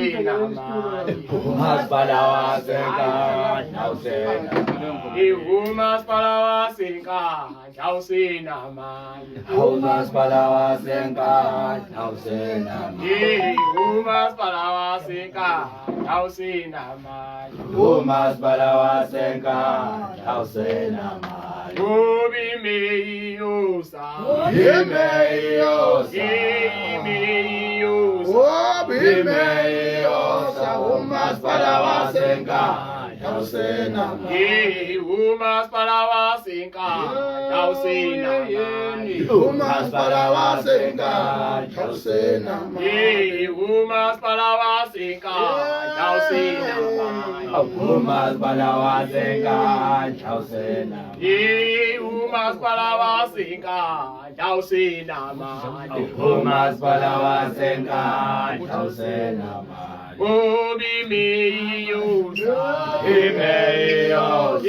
Awusena mali. Umasipala wasenkandla awusena mali. Umasipala wasenkandla awusena mali. Umasipala wasenkandla awusena mali. Umasipala wasenkandla awusena mali. Umasipala wasenkandla awusena mali. Obimeyosa. Imeyosa. Imeyosa. Imeyosa. Umasipala wasenkandla awusena mali. Umasipala wasenkandla awusena mali. Umasipala wasenkandla awusena mali. Umasipala wasenkandla awusena mali. Umasipala wasenkandla awusena mali. Umasipala wasenkandla awusena mali. Umasipala wasenkandla awusena mali. Obimeyosa. Imeyosa.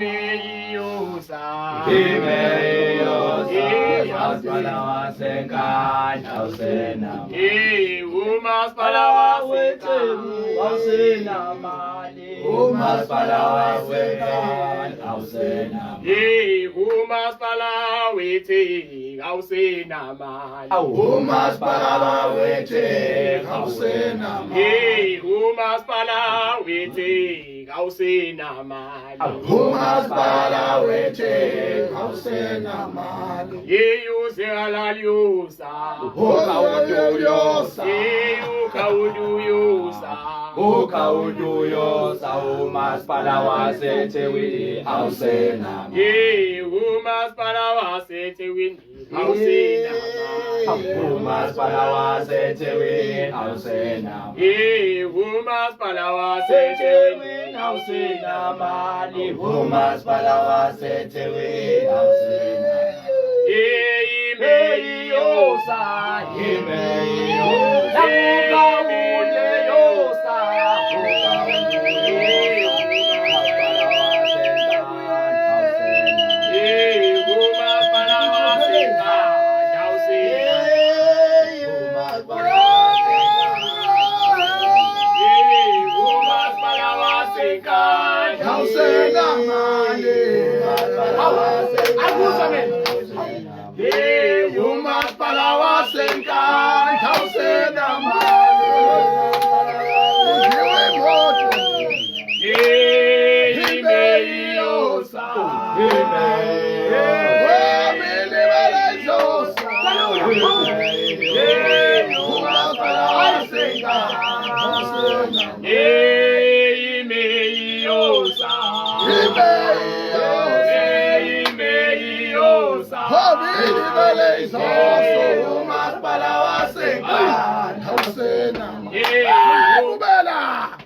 Imeyosa. Imeyosa. Umasipala wasenkandla awusena mali. Umasipala wasenkandla awusena mali. Umasipala wasenkandla awusena mali. Umasipala wethu awusena mali. Umasipala wethu awusena mali. Umasipala wethu awusena mali. Umasipala wethu awusena mali. Uzalaliyosa. Ukawuduyosa. Ukawuduyosa. Ukawuduyosa. Umasipala waseThekwini awusena mali. Umasipala waseThekwini awusena mali. Umasipala waseThekwini awusena mali. Umasipala waseThekwini awusena mali. Umasipala waseThekwini awusena mali. Imeyosa. Imeyosa. Ukawuduyosa. Umasipala wasenkandla awusena awusena mali. Umasipala wasenkandla awusena mali. Imeyosa.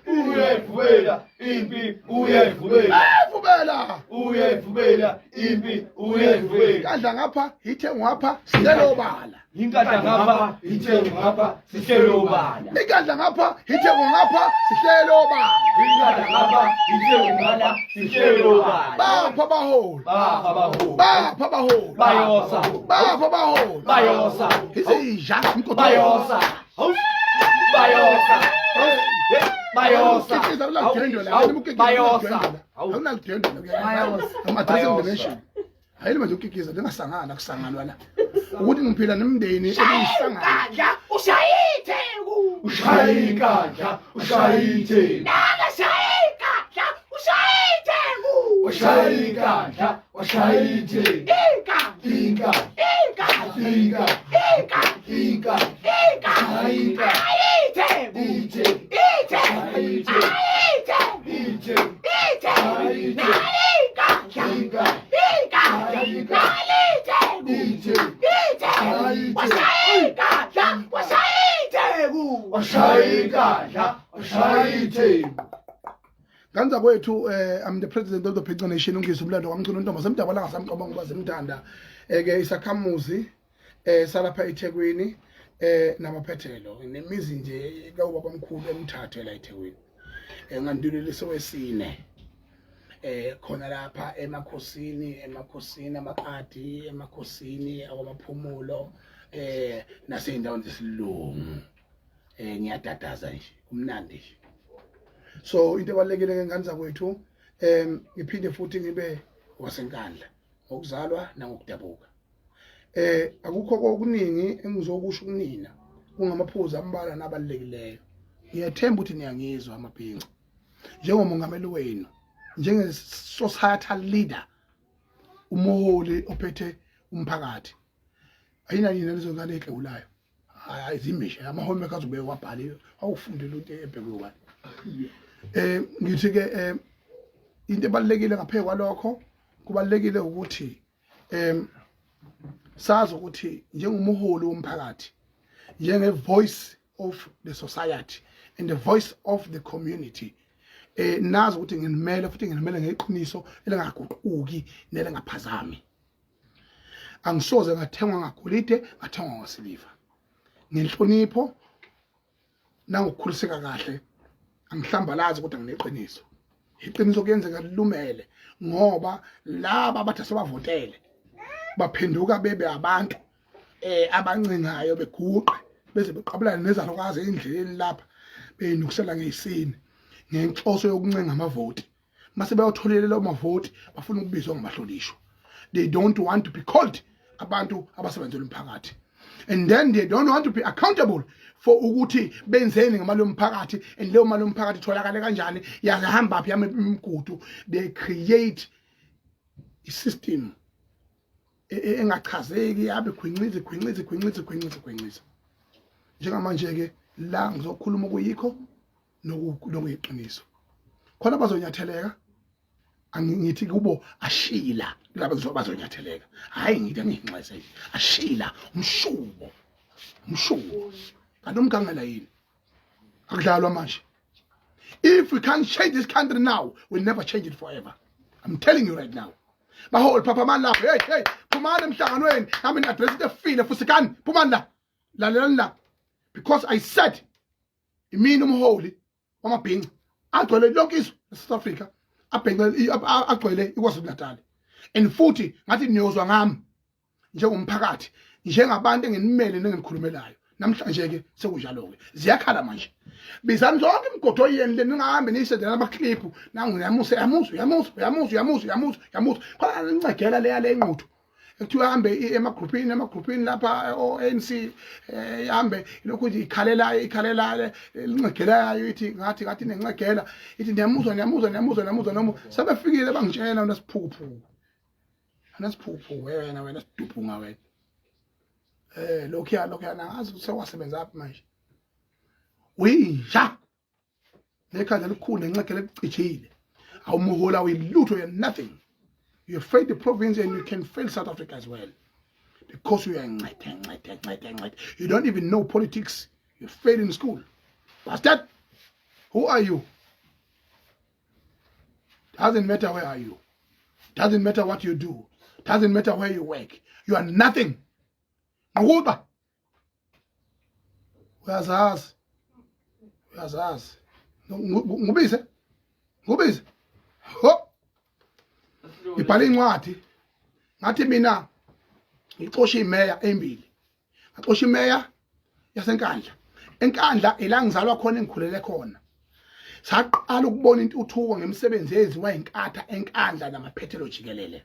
Uyayivubela impi uyayivubela. Uyayivubela impi uyayivubela. Kadla ngapha hithe ngapha sitelo bala. Inkadla ngapha ithe ngapha sihlelo bala. Ikadla ngapha hithe ngapha sitelo bala. Inkadla ngapha ithe ngapha sihlelo bala. Bapha baholi. Bapha baholi. Bapha baholi. Bayosa. Bapha baholi. Bayosa. Isija inkoto. Bayosa. Bayosa. Bayosa. Bayosa. Awunalidendo la. Bayosa. Amadressing dimension. Hayile manje ukikiza lingasangana kusanganwa la. Ukuthi ngiphila nemndeni ebiyihlangana. Ushayithengu. Ushayikandla. Ushayithengu. Nakashayikandla. Ushayithengu. Ushayikandla. Ushayithengu. Inka. Ganza kwethu I'm the president of the Picture Nation Ngizwe umlando kaMchunu Ntombi semdaba la ngasamqoba ngoba zemndanda ke isakhamuzi salapha eThekwini namaphethelo nemizi nje kawuba kwamkhulu emthathe la eThekwini ngandulile sowesine khona lapha emakhosini amakadi emakhosini awamaphumulo naseyindawo zesilungu ngiyadadaza nje kumnandi nje. So into ebalekile ke ngani zakwethu ngiphinde futhi ngibe wasenkandla ngokuzalwa nangokudabuka. Akukho okuningi engizokusho kunina kungamaphuzu ambala nabalekileyo. Ngiyathemba ukuthi niyangizwa amabhinqa. Njengomongameli wenu, njenge societal leader, umuholi ophethe umphakathi. Ayina yini lezo ngane ehlulayo. Ayizimishe amahomeka azobeke wabhaliwe awufundele ukuthi ebhekwe ubani. Ngithi ke into ebalekile ngaphezulu kwalokho kubalekile ukuthi sazi ukuthi njengumuholi womphakathi, njenge voice of the society and the voice of the community, nazi ukuthi ngimele futhi ngimele ngeqiniso elingaguquki nelingaphazami. Angisoze ngathengwa ngagolide, ngathengwa ngasiliva. Ngenhlonipho nangokukhuliseka kahle angihlambalazi kodwa ngineqiniso. Iqiniso kuyenzeka lilumele ngoba laba abathi sebavotele baphenduka bebe abantu abancingayo beguqe beze beqabulana nezalukazi endleleni lapha beyinukusela ngeysini ngenhloso yokuncenga amavoti. Mase bayotholela lawo mavoti bafuna ukubizwa ngamahlonishwa. They don't want to be called abantu abasebenzela umphakathi. And then they don't want to be accountable for ukuthi benzeni ngemali yomphakathi and leyo mali yomphakathi itholakala kanjani yazahamba phi imigudu. They create a system engachazeki yabe khwinciza njengamanje ke la ngizokhuluma ukuyikho nokuyiqiniso khona bazonyatheleka. Angithi kubo ashila laba bazonyatheleka, hayi ngithi angixhase ashila umshubo kanti umgangela yini akudlalwa manje. If we can't change this country now, we'll never change it forever. I'm telling you right now. Bahol papa man la, hey phumani emhlanganweni nami address ifile fusikani phumani la lalelani la, because I said imini umholi wamabhinqa agcwele lonke izwe South Africa agcwele iKwaZulu Natal, and futhi ngathi niyozwa ngami njengomphakathi njengabantu enginimele nenginikhulumelayo. Namhlanje ke sekunjalo ke ziyakhala manje. Bizani zonke imgodo yeni le ningahambe niyisedela amaclip nangu yamuzwa khona nincegela le inquthu ekuthiwa hambe emagroupini lapha ANC ihambe lokhu ikhalela lincegelayo ithi ngathi nencegela ithi ndiyamuzwa noma sebefikile bangitshela unasiphuphu wena sidubhunga wena. Lokho nangazi sewasebenza apha manje. Uyisha nekhanda elikhulu nencegela ecicile awumuhola uyilutho, you're nothing. You fail the province and you can fail South Africa as well, because you are ncete. You don't even know politics. You fail in school. Bastard, who are you? Doesn't matter where are you. Doesn't matter what you do. Doesn't matter where you work. You are nothing. Nguba. Uyazazi. Ngubise. Ho. Ibhale incwadi ngathi mina ngixosha imeya embili. Ngixosha imeya yasenkandla. Enkandla elangizalwa khona engikhulele khona. Saqala ukubona intuthuko ngemisebenzi eziwa inkatha enkandla namaphethelo jikelele.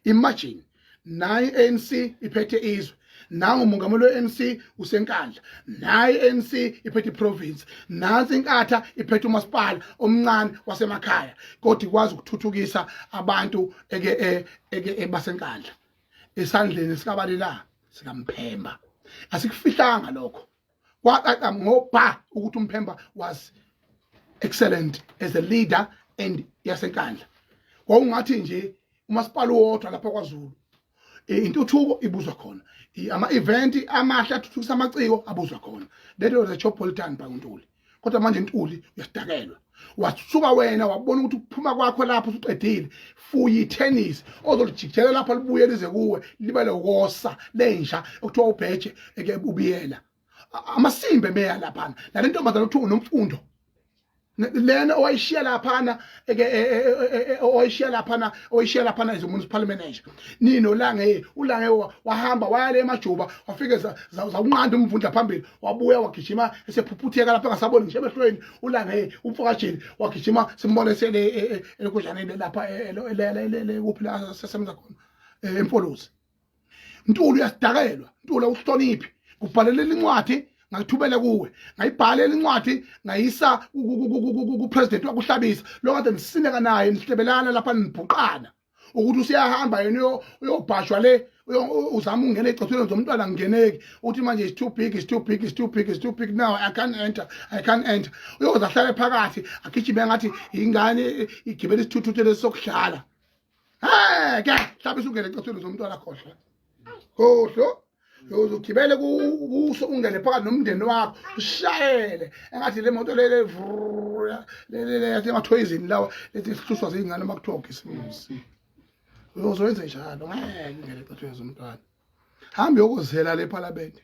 Imagine nayi ANC iphethe izwe, nangu umongameli we-ANC usenkandla, nayi ANC iphethe province, nansi inkatha iphethe umasipala omncane wasemakhaya, kodwa ikwazi ukuthuthukisa abantu basenkandla esandleni sikabalela sikaMphemba. Asikufihlanga lokho. Kwacaca ngobha ukuthi uMphemba was excellent as a leader and yasenkandla. Kwaungathi nje umasipala wodwa lapha kwaZulu intuthuko ibuzwa khona, ama-event amahle athuthukisa amaciko abuzwa khona. That was a Metropolitan Ntuli. Kodwa manje Ntuli uyasidakelwa. Wasuka wena wabona ukuthi ukuphuma kwakho lapho usuqedile fuyi tennis ozolijikela lapha libuye lize kuwe libe lokosa lenja okuthiwa ubheje ubiyela amasimbe meya lapha. La ntombazana uthi unomfundo lena oyishiya laphana oyishiya laphana as municipal manager nino lange ulange wahamba waya le emajuba wafike zawunqanda umvundla phambili wabuya wagijima esephuphuteka lapha ngasaboni ngisho emehlweni ulange umfokajeni wagijima simbone sele elokujaneni lapha kuphi la sesebenza khona empolosi Ntulu uyasidakelwa Ntulu awuhloniphi kubhalelela incwadi ngayithubele kuwe ngayibhalela incwadi ngayisa ku president wakuhlabisa lo kade nisineka naye nihlebelana lapha nibhuqana ukuthi usiyahamba yena uyobhashwa le uzama ungena ecothweni zomntwana ngingeneki uthi manje is too big now I can't enter uyoza hlale phakathi agijime ngathi ingane igibele isithuthu lesokudlala ke hlabisa ungena ecothweni zomntwana khohlo uzogibele kuso ungene phakathi nomndeni wakho ushayele engathi le moto le yathi ngathoyizini lawa lethi sihluswa zingane makuthiwa isimusi uzowenza njalo ngeke ungene ecothweni zomntwana hambe yokuzela le parliament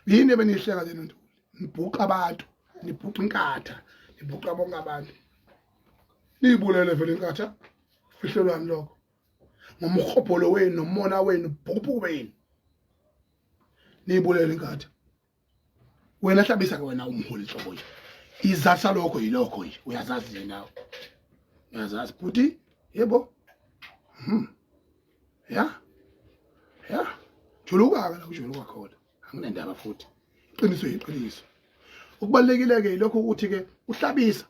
yini benihleka lena Ntuli nibhuqa abantu nibhuqa inkatha nibhuqa bonke abantu nibulele vele inkatha fihlelwani lokho ngomkhobholo wenu nomona wenu bhuquphu wenu nibulele inkatha wena hlabisa ke wena umholi hlobo nje izatha lokho yilokho nje uyazazi nje nawe uyazazi buti yebo ya juluka la kujuluka khona anginendaba futhi iqiniso ukubalekile ke lokho ukuthi ke uhlabisa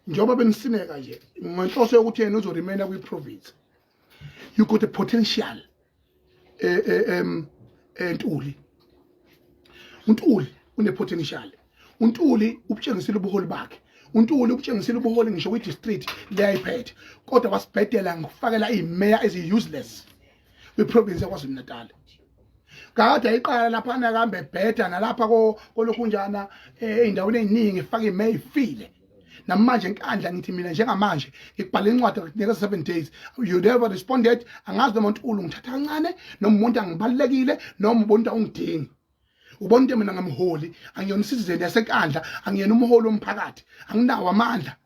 njoba benisineka nje ngenhloso yokuthi yena uzoremaina kwi province you got a potential Ntuli une potential Ntuli ubutshengisile ubuholi bakhe Ntuli ubutshengisile ubuholi ngisho kwi district leyayiphethe kodwa wasibhedela ngokufakela imayor ezi useless kwi province yaKwaZulu Natal kade ayiqala lapha nakambe bheda nalapha kolokunjana eindaweni eziningi ifaka imayor ifile namanje enkandla ngithi mina njengamanje ngikubhala incwadi kunika 7 days you never responded angazi noma Ntuli ngithatha kancane noma umuntu angibalekile noma ubonta ungidingi ubonke mina ngamholi angiyona citizen yasenkandla angiyena umholi womphakathi anginawo amandla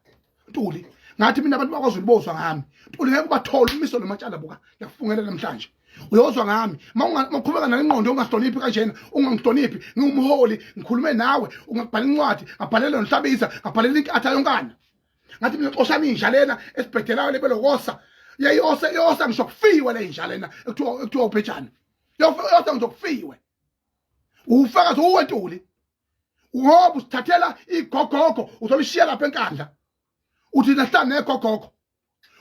Ntuli ngathi mina abantu bakwaZulu bozwa ngami Ntuli ngeke ubathola umiso lomatshana buka ngiyakufungela namhlanje uyozwa ngami mawuqhubeka nalengqondo ungahloniphi kanjena ungangihloniphi ngumholi ngikhulume nawe ungabhala incwadi ngabhalela nohlabisa ngabhalela inkatha yonkana ngathi mina xoshana inja lena esibhedelayo lebelokosa yosa ngisho kufiwe le inja lena ekuthiwa ubhejana yosa ngisho kufiwe ufakazi uwentuli ngoba usithathela igogogo uzolishiya lapha enkandla uthi nahlane negogogo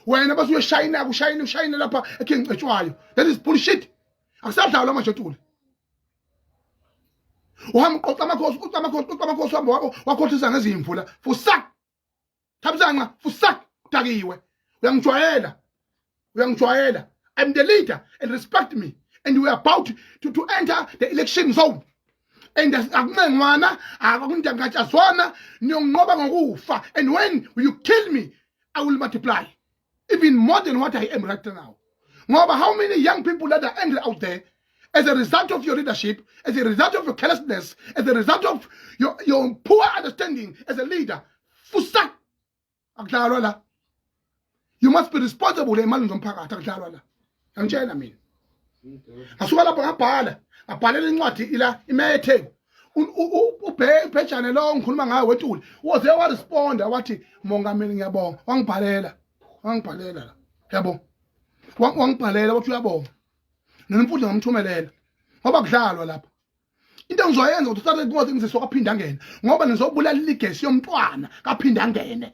wena bese ushayina lapha ekengcetshwayo that is bullshit akusadlawa manje Ntuli uhamba uqoqa amakhosi wabo wakhohlisa ngezimvula fusak thabisanga fusak utakiwe uyangijwayela I'm the leader and respect me and we are about to enter the election zone and akuncengwana akungijangajazwana niyonqoba ngokufa and when you kill me I will multiply even more than what I am right now. Ngoba how many young people that are angry out there as a result of your leadership, as a result of your carelessness, as a result of your poor understanding as a leader. Fusak akudlalwa la. You must be responsible emalini zomphakathi akudlalwa la. Angitshela mina. Asuka lapho ngabhalela incwadi ila imethe ubhejane lo ngikhuluma ngayo wetuli woze waresponda wathi mongameli ngiyabonga wangibhalela la yabo wangibhalela wathi uyabonga nomfundisi ngamthumelela ngoba kudlalwa lapha into engizoyenza ukuthi uthathe incwadi ngiziswa kaphinda ngene ngoba nizobulala iligesi yomntwana kaphinda ngene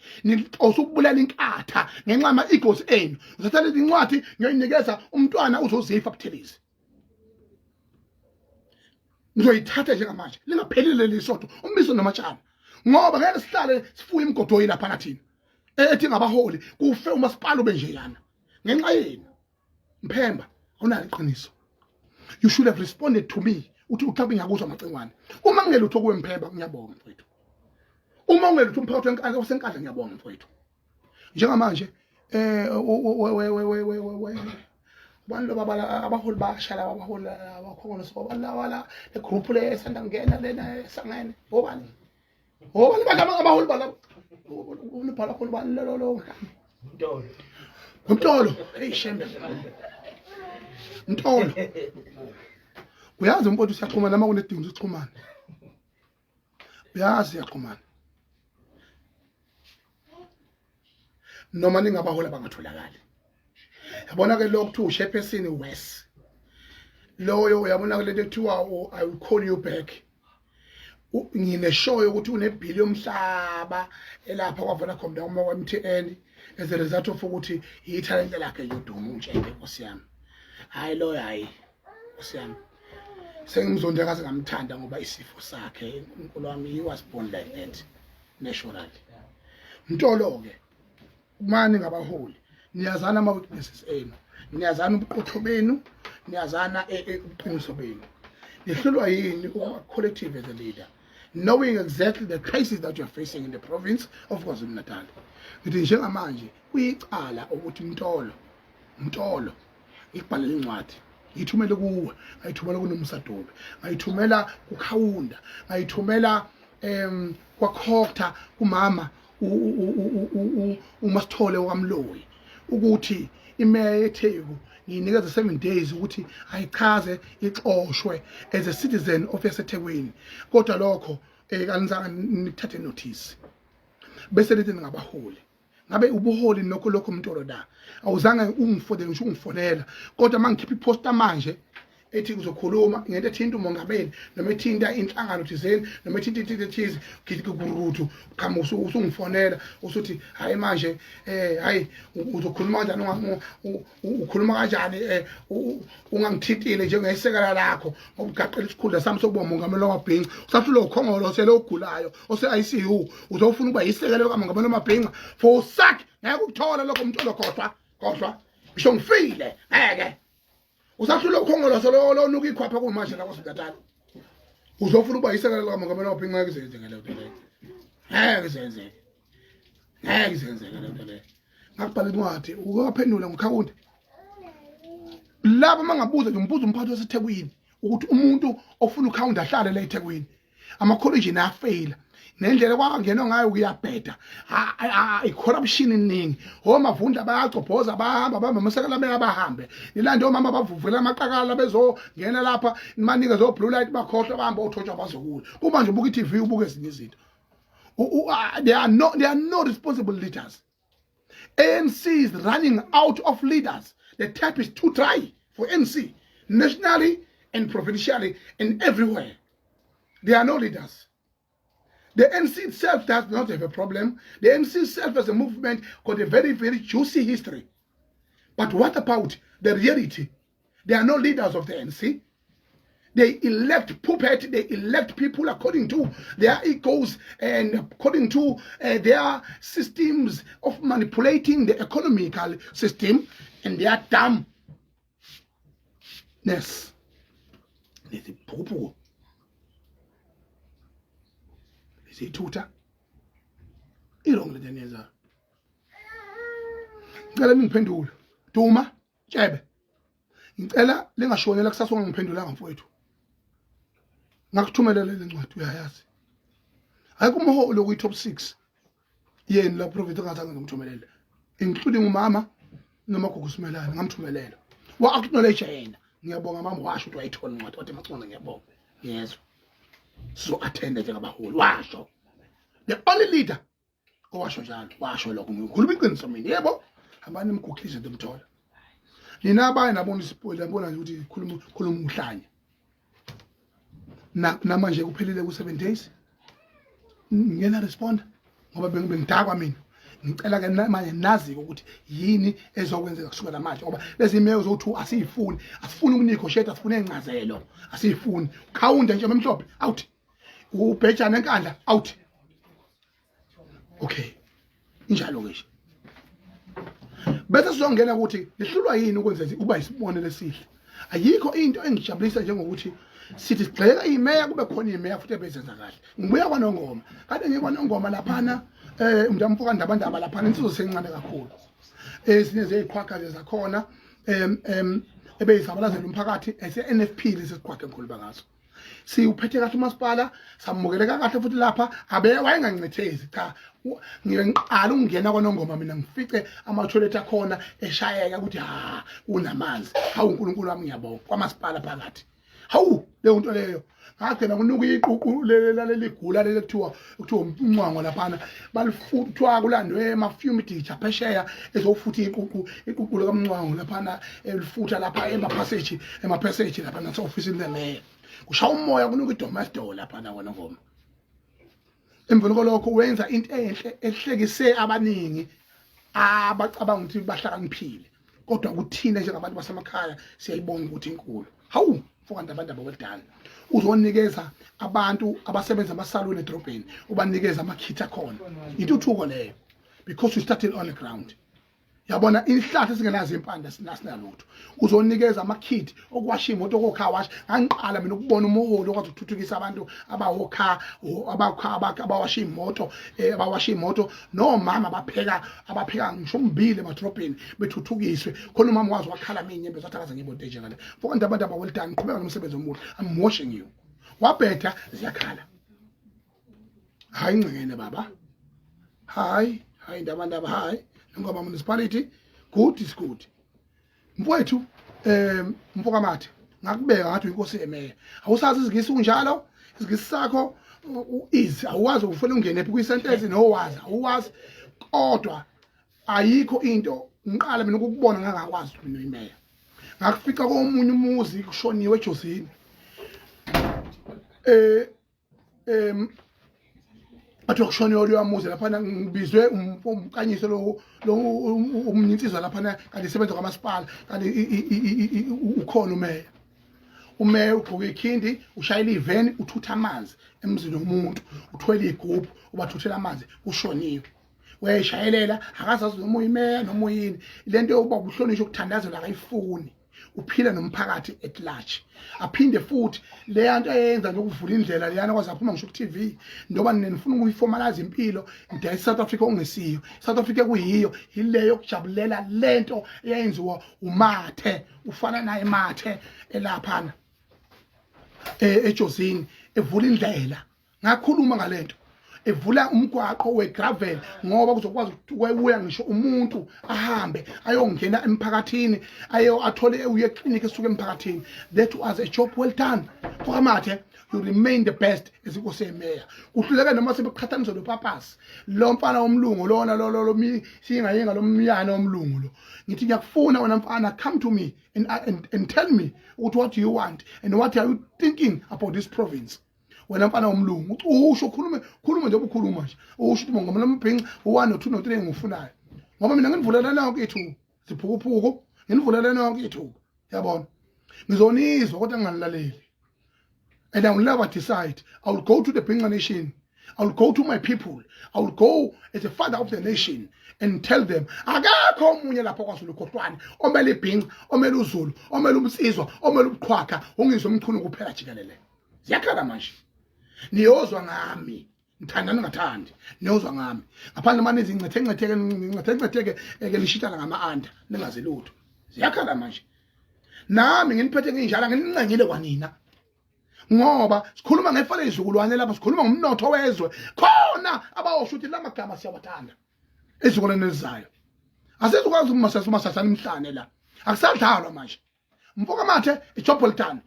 usubulala inkatha ngenxa ama egos enu uzothatha incwadi ngiyoyinikeza umntwana uzozifa buthelezi ngizoyithatha njengamanje lingaphelile lesotho umbiso nomatshana ngoba ngeke sihlale sifuye imgodoyi lapha nathina ethi ngabaholi kufe umasipala benjeyana ngenxa yenu Mphemba awunalo iqiniso you should have responded to me uthi uthabe ngiyakuzwa amacengwane uma ngingelutho kuwe Mphemba ngiyabonga mfowethu uma ungelutho umphakathi wenkandla osenkandla ngiyabonga mfowethu njengamanje bantu abaholi bashala abaholi abakhona sobala le group le esanda ngena lena esangene obani abaholi balabo ubhala khona ubani lo Ntolo. Mtolo hey shembe Mtolo uyazi umpotho siyaqhumana noma kunedingo sixhumana uyazi siyaqhumana noma ningabahola bangatholakali yabona ke lokhu uShepherdson West loyo uyabona ke lento ethiwa I will call you back ngine show ukuthi une bill yomhlaba elapha kwavela khona uma kwa MTN as a result of ukuthi ithalente lakhe yodumo untshebe nkosiyami hayi lo hayi nkosiyami sengimzonde akaze ngamthanda ngoba isifo sakhe uNkulunkulu wami he was born like that naturally Ntolo ke manje ngabaholi niyazana ama witnesses enu niyazana ubuqotho benu niyazana uqiniso benu nihlulwa yini ukuba collective as a leader knowing exactly the crisis that you are facing in the province of KwaZulu-Natal ngithi njengamanje kuyicala ukuthi Mtolo ikubhalela incwadi ngithumele kuwe ayithumela kuNomsadobe ayithumela kuKhawunda ayithumela kwaKhokta kumama uMasithole waMloyi ukuthi imeya yeTheku nginikeza 7 days ukuthi ayichaze ixoshwe as a citizen of yaseThekwini kodwa lokho kanizanga nithathe notice bese lithi ngabaholi ngabe ubuholi lokho Mtolo da awuzange ungifonela kodwa mangikhipha iposter manje ethi kuzokhuluma ngento ethinta umongameli noma ethinta inhlangano thizeni noma ethinta into ethize ngithi kuruthu qhamu usungifonela usuthi hayi manje hayi uzokhuluma kanjani ukhuluma kanjani ungangithintile njengesekela lakho ngokugaqela isikhundla sami sokuba umongameli wamabhinqa usahlule ukhongolo sele ogulayo ose ICU uzofuna ukuba yisekela kamongameli wamabhinqa for sack ngeke ukuthola lokho Mtolo kodwa bisho ngifile ngeke usahlule ukhongolo solo nuka ikhwapha kumanje la kwaSigatala uzofuna ukuba yisekela kamongameli wamabhinqa ngeke zenzeke leyo leyo ngeke zenzeke leyo leyo ngakubhala incwadi ukaphendula ngoKhawunda laba mangabuza nje umbuzo umphathi waseThekwini ukuthi umuntu ofuna uKhawunda ahlale la eThekwini ama-college nafail nendlela kwangenwa ngayo kuyabheda i-corruption iningi omavundla bayagcobhoza bahamba bamba amasekela bahambe nilande omama bavuvela amaqakala bezongena lapha nimanike zo blue light bakhohlwa bahamba othotsha bazokula kuba nje ubuka iTV ubuke ezinye izinto they are no responsible leaders. ANC is running out of leaders. The tap is too dry for ANC nationally and provincially and everywhere. There are no leaders. The NC itself does not have a problem. The NC itself as a movement got a very, very juicy history. But what about the reality? There are no leaders of the NC. They elect puppet, they elect people according to their egos and according to their systems of manipulating the economical system and their dumbness. Tuta ilongo lenyenza ngicela ningiphendule Duma Tshebe ngicela lingashonela kusasonga ngiphendulanga mfowethu ngakuthumelela le ncwadi uyayazi ayikumholo kuyi top 6 yeni la prophet ngazange ngimthumelele including umama nomagugu simelana ngamthumelela wa acknowledge yena ngiyabonga mama washo ukuthi wayithola incwadi wathi Machunu ngiyabonga yezwa so attend njengabaholi washo the only leader owasho njalo washo lokho ngikhuluma iqiniso mina yebo abani imgugilize into Mthola nina abanye nabona isipoli yabona nje ukuthi khuluma uhlanya namanje kuphelile ku7 days ngiyena respond ngoba bengidakwa mina ngicela ke manje nazi ukuthi yini ezokwenzeka kusukela manje ngoba lezi emails zokuthi asifuni ukunegotiate asifuni encazelo asifuni Khawunda nje emhlophe out ubhejana enkandla out okay injalo ke bese sizongena ukuthi lihlulwa yini ukwenza uba isibonelo esihle ayikho into engijabulisa njengokuthi sithi sigxeka imeya kube khona imeya futhi ebezenza kahle ngibuya kwaNongoma kade ngikwaNongoma laphana umntamfuka ndabandaba laphana insizwe sencane kakhulu ezinye zeziqhwaqha zakhona ebeyisabalazela umphakathi ese NFP lesiqhwaqha enkhuluma ngaso Siwuphethe kahle umasipala, samukeleka kahle futhi lapha, wayengancithezi cha. Ngiqala ukungena kwaNongoma mina ngifice ama-toilet akhona eshayeka ukuthi unamanzi. Hawu uNkulunkulu wami ngiyabonga kwamasipala phakathi. Hawu leyo nto leyo. Ngagcina kunuka iququ leli gula leli kuthiwa umncwango laphana. Balifutha kulandwe ama-fumigate phesheya ezofutha iququ lomncwango laphana elifutha lapha emaphasage lapha nase-office lemeya. Kushaya umoya kunuka idomasto laphana kwaNongoma. Emveni kolokho wenza into enhle ehlekise abaningi abacabanga ukuthi bahlakaniphile. Kodwa kuthina njengabantu basemakhaya siyayibonga ukuthi inkulu. Hawu mfowethu abantu abawedala. Uzonikeza abantu abasebenza amasaluni edrobheni, ubanikeza amakhithi akhona. Intuthuko leyo because you started on the ground. Yabona inhlahla singenazo impande sinalutho. Uzonikeza amakhithi okuwasha imoto okukha wash. Ngiqala mina ukubona umuholo okwazi ukuthuthukisa abantu abawasha imoto nomama abapheka ngisho umbili emadrobheni bethuthukiswe khona umama wazi wakhala inyembe zathakaza ngebote nje ngale. Futhi abantu abaweltani qhubeka nomsebenzi omuhle. I'm watching you. Wabhetha ziyakhala. Hayi ngcengene baba. Hayi ndabandaba hayi. Ngoba municipality good is good. Mfowethu mfokamathe ngakubeka ngathi inkosi emeya. Awusazi izigisi kunjalo, izigisi sakho awazi ufuna ungene phi kwisentence nowazi, awazi kodwa ayikho into ngiqala mina ukubona ngangakwazi mina imeya. Ngakufika komunye umuzi kushoniwe eJosini. Athi ukushoniwe lo yamuzi lapha ngibizwe umkanyiso lo umnyinsizwa lapha kanti sebenza kwamasipala kanti ukhona umeya ugqoke ikhindi ushayela iveni uthutha amanzi emzini womuntu uthwele igubhu ubathuthela amanzi ushoniwe wayeshayelela akazazi noma uyimeya noma uyini lento yokuba ubuhlonishwa ukuthandazela akayifuni uphila nomphakathi at large aphinde futhi le yanto ayenza lokuvula indlela leyana kwaze aphuma ngisho ku TV ndoba nifuna ukuyiformalize impilo nda eSouth Africa ongesiyo South Africa kuyiyo ileyo kujabulela lento eyenziwa umathe ufana naye mathe elaphana eJosini evula indlela ngakhuluma ngalento evula umgwaqo wegravel ngoba kuzokwazi ukuya ngisho umuntu ahambe ayongena emphakathini athole uye clinic esuke emphakathini. That was a job well done. Fokamathe you remain the best ezinkosi emeya. Kuhluleka noma sebeqhathanisa lo papasi lo mfana womlungu lona lo singayinga lo myana womlungu lo. Ngithi ngiyakufuna wena mfana come to me and tell me what you want and what are you thinking about this province. Wena mfana womlungu usho khuluma nje ubukhuluma nje usho ukuthi ngoma lomphingci 1 2 3 ngifunayo ngoba mina nginivulela lonke ithuba siphukuphuku nginivulela lonke ithuba yabona ngizonizwa kodwa nginganilaleli and I will never decide. I will go to the Bhinqa nation. I will go to my people. I will go as a father of the nation and tell them akakho omunye lapha kwaZulu Khohlwane omele iBhinqa omele uZulu omele umsizwa omele ubuqhwakha ongizwe Mchunu kuphela jikelele ziyakhala manje niyozwa ngami ngithandana ngathandi niyozwa ngami ngaphandle manje ingcetheke lishitana ngama-anda ningazi lutho ziyakhala manje nami nginiphethe nginjala nginincengile kwanina ngoba sikhuluma ngefana izizukulwane lapha sikhuluma ngomnotho wezwe khona abawosho ukuthi la magama siyawathanda ezizukulwane ezizayo asizokwazi ukumasasa nimhlane la akusadlalwa manje Mfokamathe ijob well done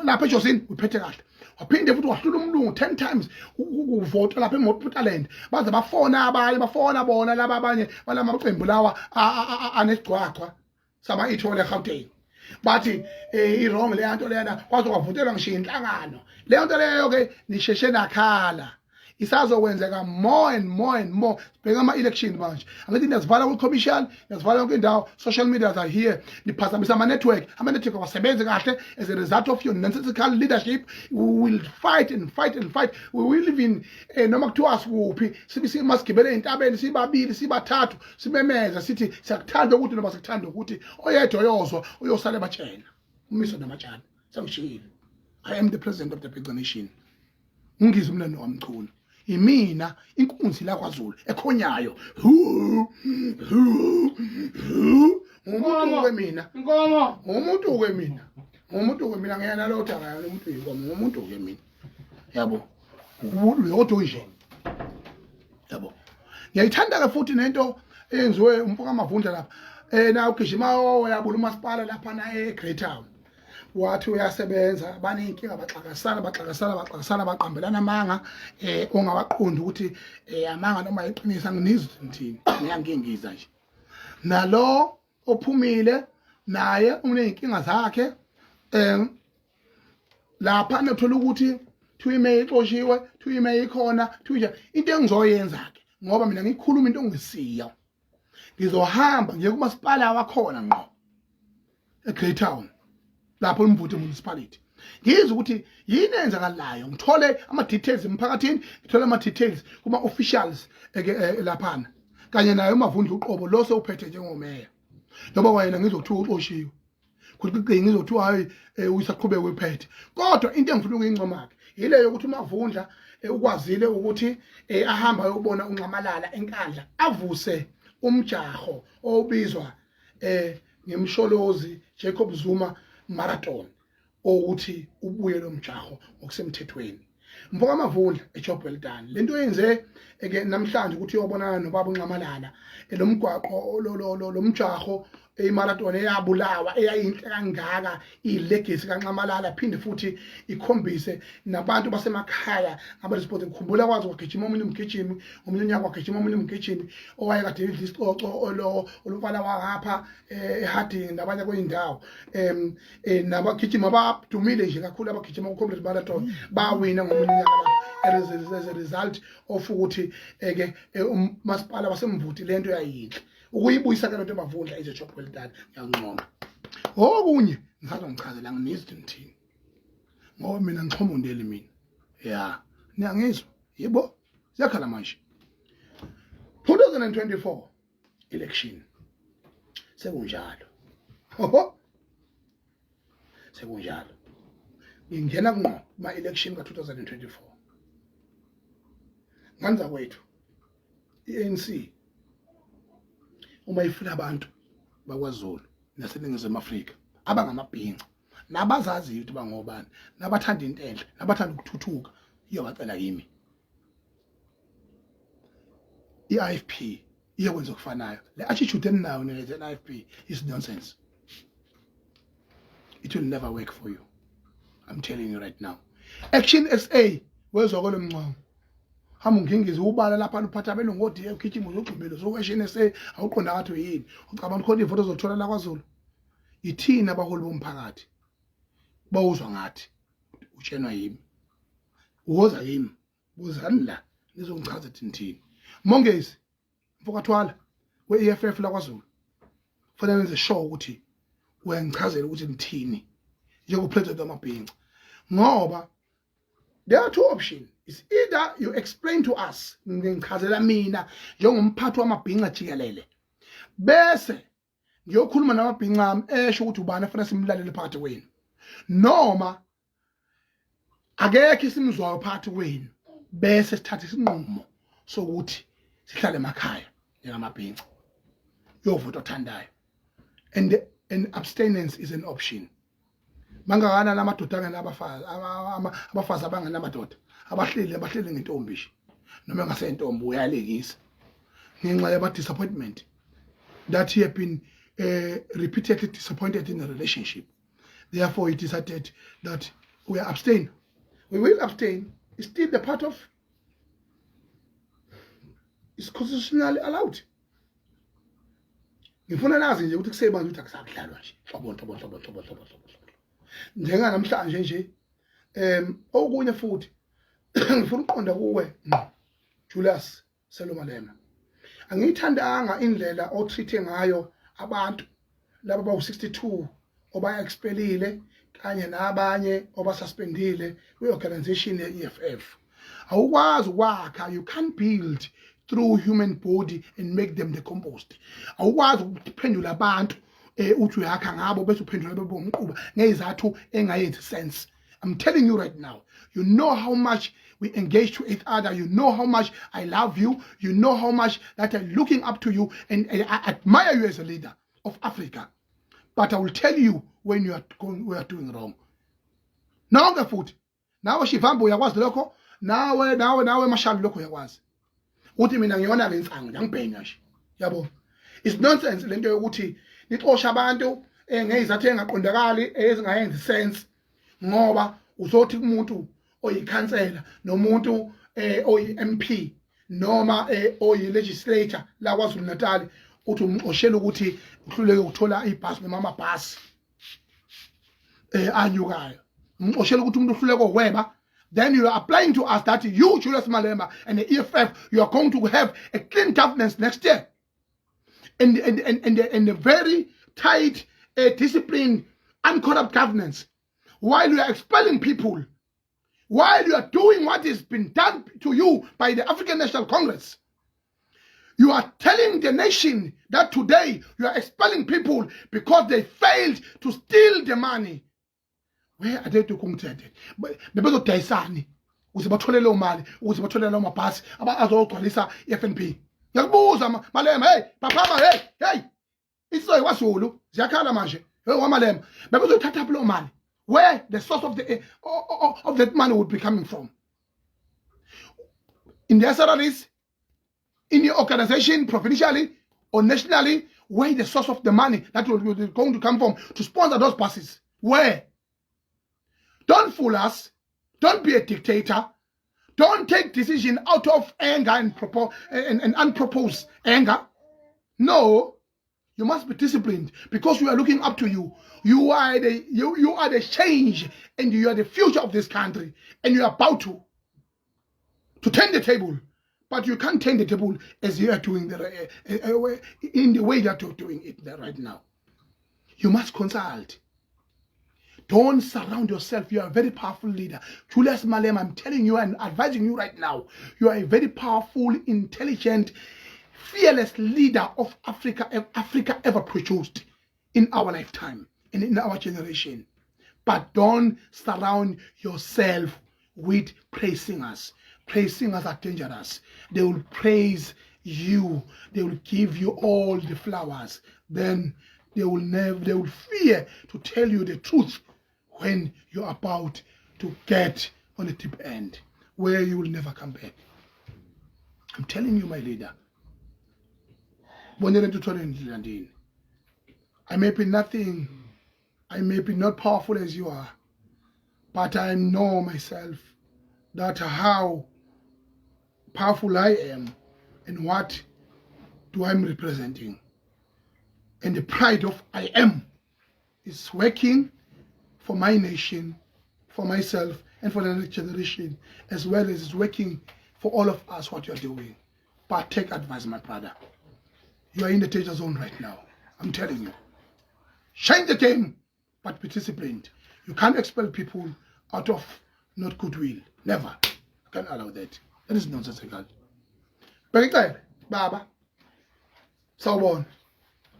lapha eJosini uphethe kahle waphinde futhi wahlula umlungu 10 times ukuvota lapha eMotoland baze bafona abanye bafona bona laba abanye balamaqembu lawa anesigcwagcwa sama ithole eGauteng bathi irong le yanto lena kwaze kwavotelwa ngisho inhlangano le nto leyo ke nisheshe nakhala isazokwenzeka more and more sibheka ama-election manje angithi niyazivala ku-commission niyazivala yonke indawo social media are here niphazamisa ama-network awasebenzi kahle as a result of your nonsensical leadership. We will fight and fight we will even noma kuthiwa sikuphi simasigibele ey'ntabeni sibabili sibathathu simemeza sithi siyakuthanda ukuthi noma sikuthanda ukuthi oyedwa oyozwa uyosale batshena umiso namatshana sengishiyile. I am the president of the Bhinqa nation. Ngizwe umlando wamchunu imina inkunzi la kwaZulu ekhonyayo umuntu ke mina Ngumuntu ke mina ngiyana lo thaka umuntu yinkomo ngumuntu ke mina. Yabo. Uyodwa nje. Yabo. Ngiyayithanda ke futhi nento eyenziwe umfoka amavundla lapha. Na ugijima yabula umasipala lapha na eGreat Town. Wathi uyasebenza banenkinga baxakasana baqambelana amanga ongawaqondi ukuthi amanga noma iqinisa nginizwe ngithini ngiyangingiza nje. Nalo ophumile naye unenkinga zakhe lapha nothola ukuthi thuyime ixoshiwe thuyime ikhona thuja into engizoyenza ke ngoba mina ngikhuluma into engisiya ngizohamba ngiye kumasipala wakhona ngqo eGreat Town lapho imvutho municipality ngizwe ukuthi yini enzakalayo ngithole ama details emphakathini ngithole ama details kuma officials laphana kanye nayo umavundla uqobo lo sewuphethe njengomeya ngoba wena ngizothiwa uxoshiwe kuthi ngizothiwa hayi uyisaqhubeka wephethe kodwa into engifuna ukuyincoma ke yileyo ukuthi umavundla ukwazile ukuthi ahamba ayobona unxamalala enkandla avuse umjaho obizwa ngemsholozi Jacob Zuma marathon ukuthi ubuye lo mjaho ngokusemthethweni mfoka amavundla ejob well done lento yenze ke namhlanje ukuthi uyobonana nobaba unxamalala lo mgwaqo lo mjaho imarathon eyabulawa eyayinhle kangaka ilegacy kaNxamalala phinde futhi ikhombise nabantu basemakhaya abaresponse ngikhumbula kwazi kwagijima omunye umgijimi omunye unyaka kwagijima omunye umgijimi owayekade edla isicoco olufana wangapha eHarding nabanye kweindawo nabagijima abadumile nje kakhulu abagijima ku-comrade marathon bawina ngomunye unyaka as a result of ukuthi ke umasipala wasemvuti lento yayinhle ukuyibuyisa ke lento emavundla ize job well done ngiyanqoma okunye ngisazo ngichazela nginizwe ngithini ngoba mina ngixhomondele mina ya niyangizwa yebo siyakhala manje 2024 election sekunjalo hoho sekunjalo ngingena kunqo ma election ka 2024 nganza kwethu iANC uma ifuna abantu bakwaZulu naseNingizimu Afrika abangamabhinqa nabazaziyo ukuthi bangobani nabathanda into enhle nabathanda ukuthuthuka iyobacela yimi iIFP iyokwenza okufanayo le attitude enayo neIFP is nonsense. It will never work for you. I'm telling you right now. Action SA wezwa kolo mnqamo hamba ngingize ubala lapha luphatha belongodi ugijima uzogqibela so Action SA awuqonda ngathi yini ucabanga khona ivoto zothola la kwaZulu ithina abaholi bomphakathi bawuzwa ngathi utshenwa yimi uwoza yimi buzani la nizongichaza thini mongezi mfokathwala weEFF la kwaZulu fanele wenze sure ukuthi uyangichazela ukuthi ngithini njengopresident wamabhinqa ngoba there are two options. It's either you explain to us ngichazela mina njengomphathi wamabhinqa jikelele bese ngiyokhuluma namabhinqa ami esho ukuthi ubani afanele simlalele phakathi kwenu noma akekho isimzwayo phakathi kwenu bese sithatha isinqumo sokuthi sihlale emakhaya njengamabhinqa yovota othandayo and abstinence is an option. Mangakana namadoda anganabafazi abafazi abangenamadoda abahleli ngentombi nje noma ngasentombi uyalekisa ngenxa yaba disappointment that he have been repeatedly disappointed in a relationship. Therefore he decided that we abstain. We will abstain. It's still the part of it's constitutionally allowed. Ngifuna nazi nje ukuthi kusebenza ukuthi akusakudlalwa nje hlobo njenga namhlanje nje okunye futhi ngifuna uqonda kuwe Julius Selomalema angiyithandanga indlela otreat ngayo abantu laba bawu62 obaya expelile kanye nabanye obasuspendile kwiorganization yeEFF awukwazi ukwakha you can't build through human body and make them decomposed awukwazi ukuphendula abantu uthi uyakha ngabo bese uphendula bebomquba ngezathu engayenzi sense. I'm telling you right now, you know how much we engage to each other, you know how much I love you, you know how much that I'm looking up to you and I admire you as a leader of Africa. But I will tell you when we are doing wrong. Nonke futhi nawe shivambo uyakwazi lokho nawe mashali lokho uyakwazi uthi mina ngiyona le nsanga ngiyangibhenya nje yabo. It's nonsense lento yokuthi nixosha abantu ngezathu engaqondakali ezingayenzi sense ngoba uzothi kumuntu oyikhansela nomuntu oyi-MP noma oyi-legislator la KwaZulu Natal uthi umxoshela ukuthi uhluleke ukuthola ibhasi noma amabhasi anyukayo. Umxoshela ukuthi umuntu uhluleke ukweba. Then you are applying to us that you, Julius Malema and the EFF, you are going to have a clean governance next year. And a very tight, disciplined, uncorrupt governance. While you are expelling people, while you are doing what has been done to you by the African National Congress, you are telling the nation that today you are expelling people because they failed to steal the money. Where are they to come to it? Bebezo daisani ukuze bathole lo mali ukuze bathole lo mabhasi azogcwalisa iFNB. Ngiyakubuza Malema, hey papa, hey isoyi kwaZulu ziyakhala manje. Hey waMalema, bebezothatha lo mali. Where the source of that money would be coming from? In their salaries, in your organization, provincially or nationally, where the source of the money that will be going to come from to sponsor those buses? Where? Don't fool us. Don't be a dictator. Don't take decision out of anger and unproposed anger. No, you must be disciplined because we are looking up to you. You are the change and you are the future of this country, and you are about to turn the table. But you can't turn the table as you are doing in the way that you're doing it right now. You must consult. Don't surround yourself. You are a very powerful leader. Julius Malema, I'm telling you and advising you right now. You are a very powerful, intelligent, fearless leader of Africa ever produced in our lifetime and in our generation. But don't surround yourself with praise singers. Praise singers are dangerous. They will praise you. They will give you all the flowers. Then they will fear to tell you the truth when you're about to get on the tip end, where you will never come back. I'm telling you, my leader. I may be nothing. I may be not powerful as you are, but I know myself that how powerful I am and what do I'm representing. And the pride of I am is working for my nation, for myself, and for the next generation, as well as it's working for all of us what you're doing. But take advice, my brother. You are in the danger zone right now. I'm telling you. Change the game, but be disciplined. You can't expel people out of not goodwill. Never. I can't allow that. That is nonsensical. Bengicela, baba. Sawubona.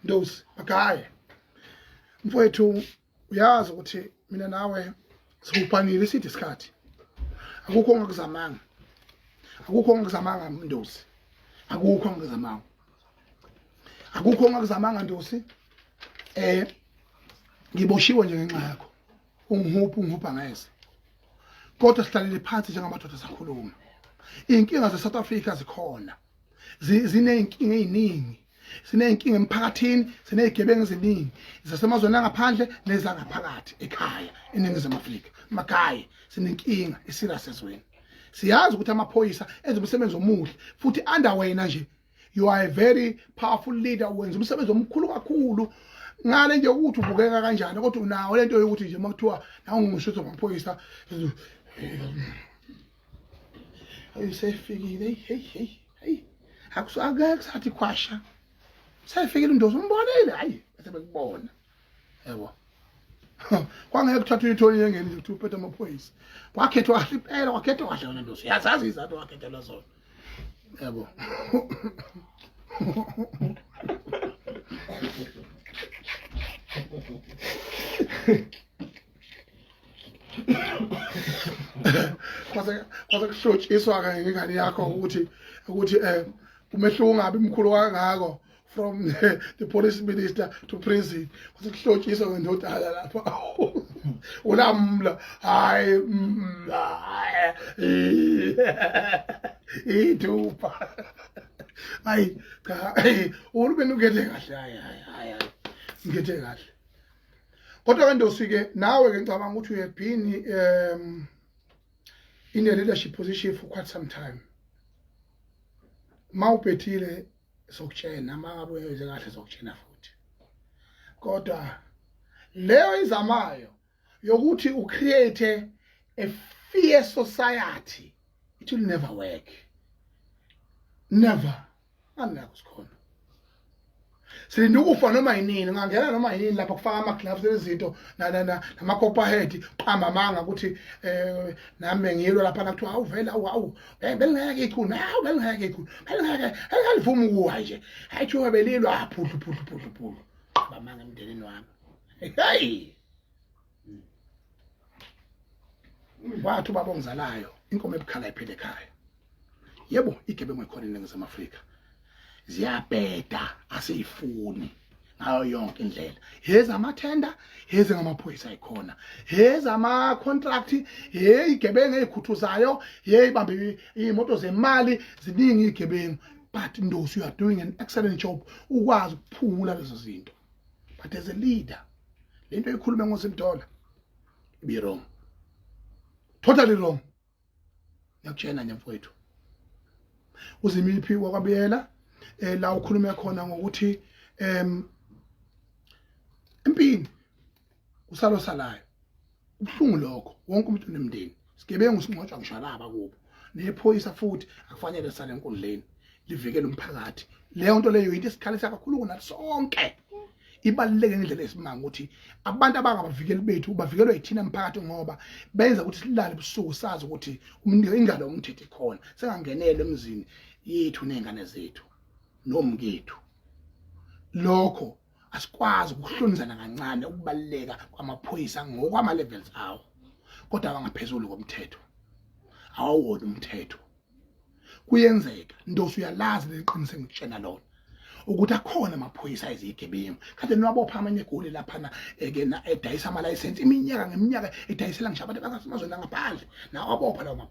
Ndosi, makhaya. Mfowethu, uyazi ukuthi mina nawe siwupanile isithi isikhathi. Akukho ongakuzamanga. Akukho ongakuzamanga Ndosi. Akukho ongakuzamanga. Akukho ongakuzamanga Ndosi. Ngiboshiwe nje ngenxa yakho. Ungihupha ngese. Kodwa sihlalele phansi njengamadoda sakhuluma. Inkinga ze South Africa zikhona. Zinenkinga eziningi. Sinenkinga emphakathini, sinezigebengu eziningi. Zasemazweni angaphandle nezangaphakathi ekhaya eNingizimu Afrika. Makhaya sinenkinga eserious ezweni. Siyazi ukuthi amaphoyisa enza umsebenzi omuhle futhi under wena nje. You are a very powerful leader. Wenza umsebenzi omkhulu kakhulu. Ngale nje ukuthi ubukeka kanjani kodwa unawo lento yokuthi nje makuthiwa nawo ngishutho ngaphoyisa ayisefikile hey akusuka kusathi kwasha sayifikile Ndosi umbonile hayi bese bekubona yebo kwangeke kuthatha ithoni yengeni ukuthi uphethe amaphoyisa wakhethwa kahle impela wakhethwa kahle wena Ndosi yazazi izathu wakhethelwa zona yebo kwase kushotshiswa ngengane yakho ukuthi umehluko ungabi mkhulu kangako from the police minister to prison. Was kuhlotshiswa ngendodana lapha. Ulamla hayi itupa. Hayi cha ulubeni ukhethe kahle hayi ngithe kahle. Kodwa ke ndosike nawe ke ngicabanga ukuthi you have been in a leadership position for quite some time. Mawubhethile sokutshena mangabe uyenze kahle sokutshena futhi. Kodwa leyo izamayo yokuthi ucreate a fair society, it will never work. Never. Angakho sikhona. Silinde ukufa noma yinini, ngangena noma yini lapha kufaka ama gloves lezinto nama copperhead qamba manga ukuthi nami ngiyilo lapha nakuthiwa awuvela awu belingeke ikhulu hawu belingeke ikhulu belingeke alivuma ukuwa nje hayi thiwa belilo phudlu bamanga emndenini wami hey bathu babongizalayo inkomo ebukhala iphele ekhaya yebo igebengu ekhona eNingizimu Afrika ziyabheda aseyifuni ngayo yonke indlela heza amathenda heza ngamaphoyisa ikhona heza ama contract hey igebengu ezikhuthuzayo hey bambe imoto zemali ziningi igebengu but Ndosi, you are doing an excellent job ukwazi ukuphula lezo zinto but as a leader lento ekhulume ngoSimdola be wrong, totally wrong. Ngiyakutshela nje mfowethu uzimiphi kwakwabiyela la ukhulume khona ngokuthi empini usalo salayo ubhlungu lokho wonke umuntu unemndeni sigebengu singcotshwa ngishwalaba kubo nephoyisa futhi akufanele sale enkundleni livikele umphakathi leyo nto leyo into esikhalisa kakhulu kunathi sonke ibaluleke ngendlela esimanga ukuthi abantu abangabavikeli bethu bavikelwe yithina emphakathi ngoba benza ukuthi silale ebusuku sazi ukuthi ingalo umthetho ikhona sengangenele emzini yethu nengane zethu nomkethu lokho asikwazi ukuhlonizana kancane ukubaleka kwamaphoyisa ngokwama levels awo kodwa abangaphezulu komthetho awuwona umthetho kuyenzeka Ndosi uyalazi leqinise ngitshena lona ukuthi akhona amaphoyisa ezigebengu kade nwabopha amanye egoli lapha ekena edayisa ama license iminyaka ngeminyaka edayisela ngisho abantu abangasemazweni angaphandle nawo abopha lawo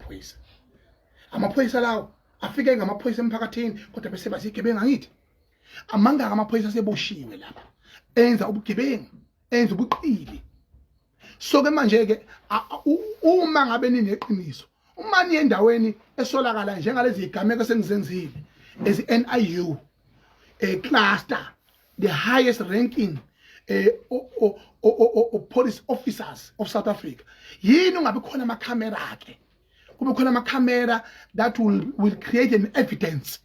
amaphoyisa lawo afike ngamaphoyisa emphakathini kodwa bese bazigebengu ngithi amangaka amaphoyisa seboshiwe lapha enza ubugebengu enza ubuqili so ke manje ke uma ngabe nineqiniso uma niye endaweni esolakala njengalezi igameko sengizenzile ezi NIU cluster the highest ranking police officers of South Africa yini ungabe khona ama camera ke kube khona ama camera that will create an evidence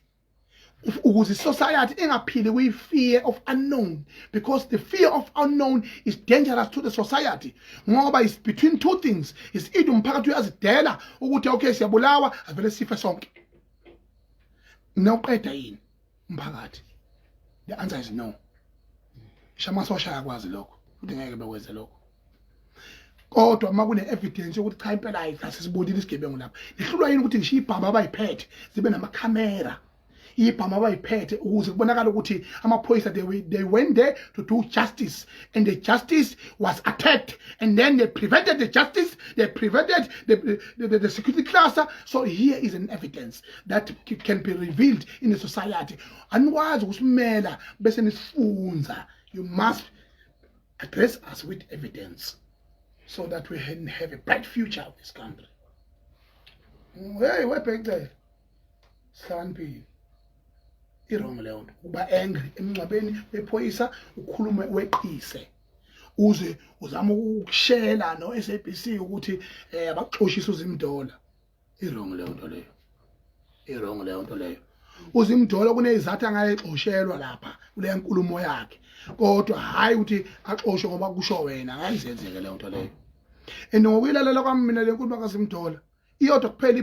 ukuze society ingaphili kwi fear of unknown because the fear of unknown is dangerous to the society ngoba is between two things is either umphakathi uyazidela ukuthi okay siyabulawa avele sife sonke noqeda yini umphakathi. The answer is no. Shama sosha yakwazi lokho ukuthi ngeke bekwenze lokho kodwa makune evidence ukuthi cha impela ayisibonile isigebengu lapha lihlulwa yini ukuthi ngisho ibhamba abayiphethe zibe nama camera ibhamba abayiphethe ukuze kubonakala ukuthi amaphoyisa they went there to do justice and the justice was attacked and then they prevented the justice, they prevented the security cluster. So here is an evidence that can be revealed in the society. Anwazi usimela bese nisifunza. You must address us with evidence so that we can have a bright future of this country. Hey, we're back there. Sanpi. Irong leyo uba angry emncwabeni wephoyisa ukhulume weqise uze uzama ukushela no SABC ukuthi abaxoshisa uZimdola irong leyo nto leyo irong leyo nto leyo uZimdola kunezathu angayixoshelwa lapha kule nkulumo yakhe kodwa hayi ukuthi axoshwe ngoba kusho wena ngayizenzeke leyo nto leyo ngokuyilalela kwami mina le nkulumo kaZimdola iyodwa kuphela